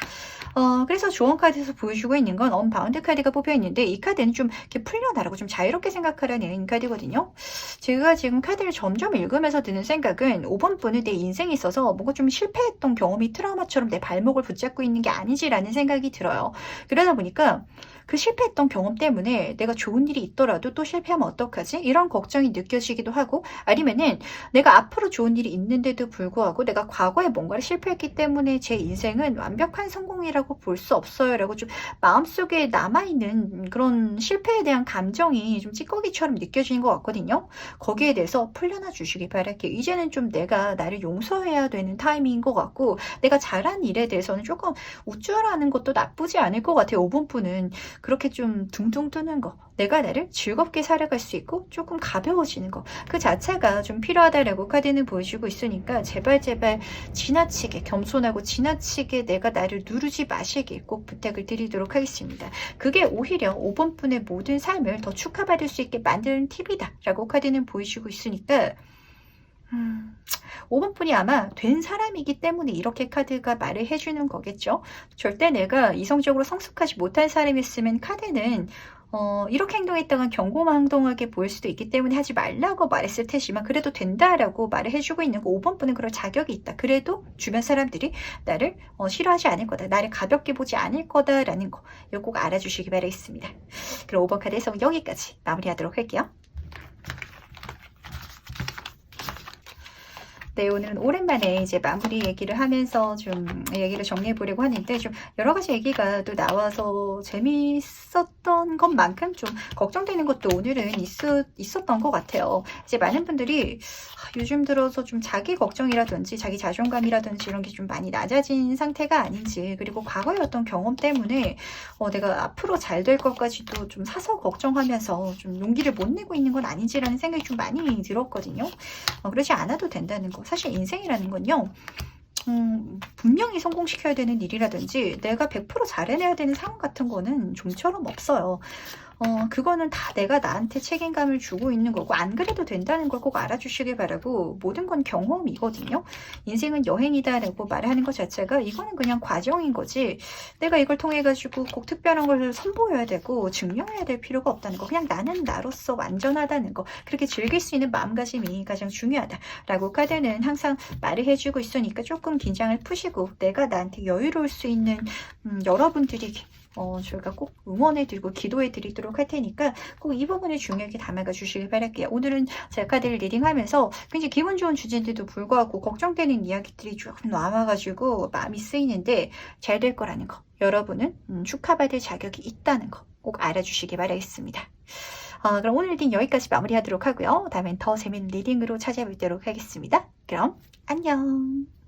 그래서 조언 카드에서 보여주고 있는 건 언바운드 카드가 뽑혀 있는데 이 카드는 좀 이렇게 풀려나라고 좀 자유롭게 생각하라는 카드거든요. 제가 지금 카드를 점점 읽으면서 드는 생각은 5번 분은 내 인생에 있어서 뭔가 좀 실패했던 경험이 트라우마처럼 내 발목을 붙잡고 있는 게 아니지라는 생각이 들어요. 그러다 보니까 그 실패했던 경험 때문에 내가 좋은 일이 있더라도 또 실패하면 어떡하지? 이런 걱정이 느껴지기도 하고 아니면은 내가 앞으로 좋은 일이 있는데도 불구하고 내가 과거에 뭔가를 실패했기 때문에 제 인생은 완벽한 성공이라고 볼 수 없어요 라고 좀 마음속에 남아있는 그런 실패에 대한 감정이 좀 찌꺼기처럼 느껴지는 것 같거든요. 거기에 대해서 풀려나 주시기 바랄게요. 이제는 좀 내가 나를 용서해야 되는 타이밍인 것 같고 내가 잘한 일에 대해서는 조금 우쭐하는 것도 나쁘지 않을 것 같아요. 5번 분은 그렇게 좀 둥둥 뜨는 거 내가 나를 즐겁게 살아갈 수 있고 조금 가벼워지는 거 그 자체가 좀 필요하다라고 카드는 보여주고 있으니까 제발 지나치게 겸손하고 지나치게 내가 나를 누르지 마시길 꼭 부탁을 드리도록 하겠습니다. 그게 오히려 5번 분의 모든 삶을 더 축하받을 수 있게 만드는 팁이다 라고 카드는 보여주고 있으니까 5번 분이 아마 된 사람이기 때문에 이렇게 카드가 말을 해주는 거겠죠. 절대 내가 이성적으로 성숙하지 못한 사람이었으면 카드는 이렇게 행동했다간 경고망동하게 보일 수도 있기 때문에 하지 말라고 말했을 테지만 그래도 된다라고 말을 해주고 있는 거 5번 분은 그럴 자격이 있다. 그래도 주변 사람들이 나를 싫어하지 않을 거다. 나를 가볍게 보지 않을 거다라는 거 이거 꼭 알아주시기 바라겠습니다. 그럼 5번 카드에서 여기까지 마무리하도록 할게요. 네, 오늘은 오랜만에 이제 마무리 얘기를 하면서 좀 얘기를 정리해 보려고 하는데 좀 여러 가지 얘기가 또 나와서 재미있었던 것만큼 좀 걱정되는 것도 오늘은 있었던 것 같아요. 이제 많은 분들이 요즘 들어서 좀 자기 걱정이라든지 자기 자존감이라든지 이런 게 좀 많이 낮아진 상태가 아닌지 그리고 과거의 어떤 경험 때문에 내가 앞으로 잘 될 것까지도 좀 사서 걱정하면서 좀 용기를 못 내고 있는 건 아닌지라는 생각이 좀 많이 들었거든요. 그러지 않아도 된다는 거. 사실 인생이라는 건요. 분명히 성공시켜야 되는 일이라든지 내가 100% 잘해내야 되는 상황 같은 거는 좀처럼 없어요. 그거는 다 내가 나한테 책임감을 주고 있는 거고 안 그래도 된다는 걸 꼭 알아주시길 바라고 모든 건 경험이거든요. 인생은 여행이다라고 말하는 것 자체가 이거는 그냥 과정인 거지 내가 이걸 통해 가지고 꼭 특별한 걸 선보여야 되고 증명해야 될 필요가 없다는 거 그냥 나는 나로서 완전하다는 거 그렇게 즐길 수 있는 마음가짐이 가장 중요하다라고 카드는 항상 말을 해주고 있으니까 조금 긴장을 푸시고 내가 나한테 여유로울 수 있는 여러분들이 저희가 꼭 응원해드리고 기도해드리도록 할 테니까 꼭 이 부분을 중요하게 담아가 주시길 바랄게요. 오늘은 제가 카드를 리딩하면서 굉장히 기분 좋은 주제인데도 불구하고 걱정되는 이야기들이 쭉 나와가지고 마음이 쓰이는데 잘 될 거라는 거 여러분은 축하받을 자격이 있다는 거 꼭 알아주시기 바라겠습니다. 그럼 오늘 리딩 여기까지 마무리하도록 하고요. 다음엔 더 재밌는 리딩으로 찾아뵙도록 하겠습니다. 그럼 안녕.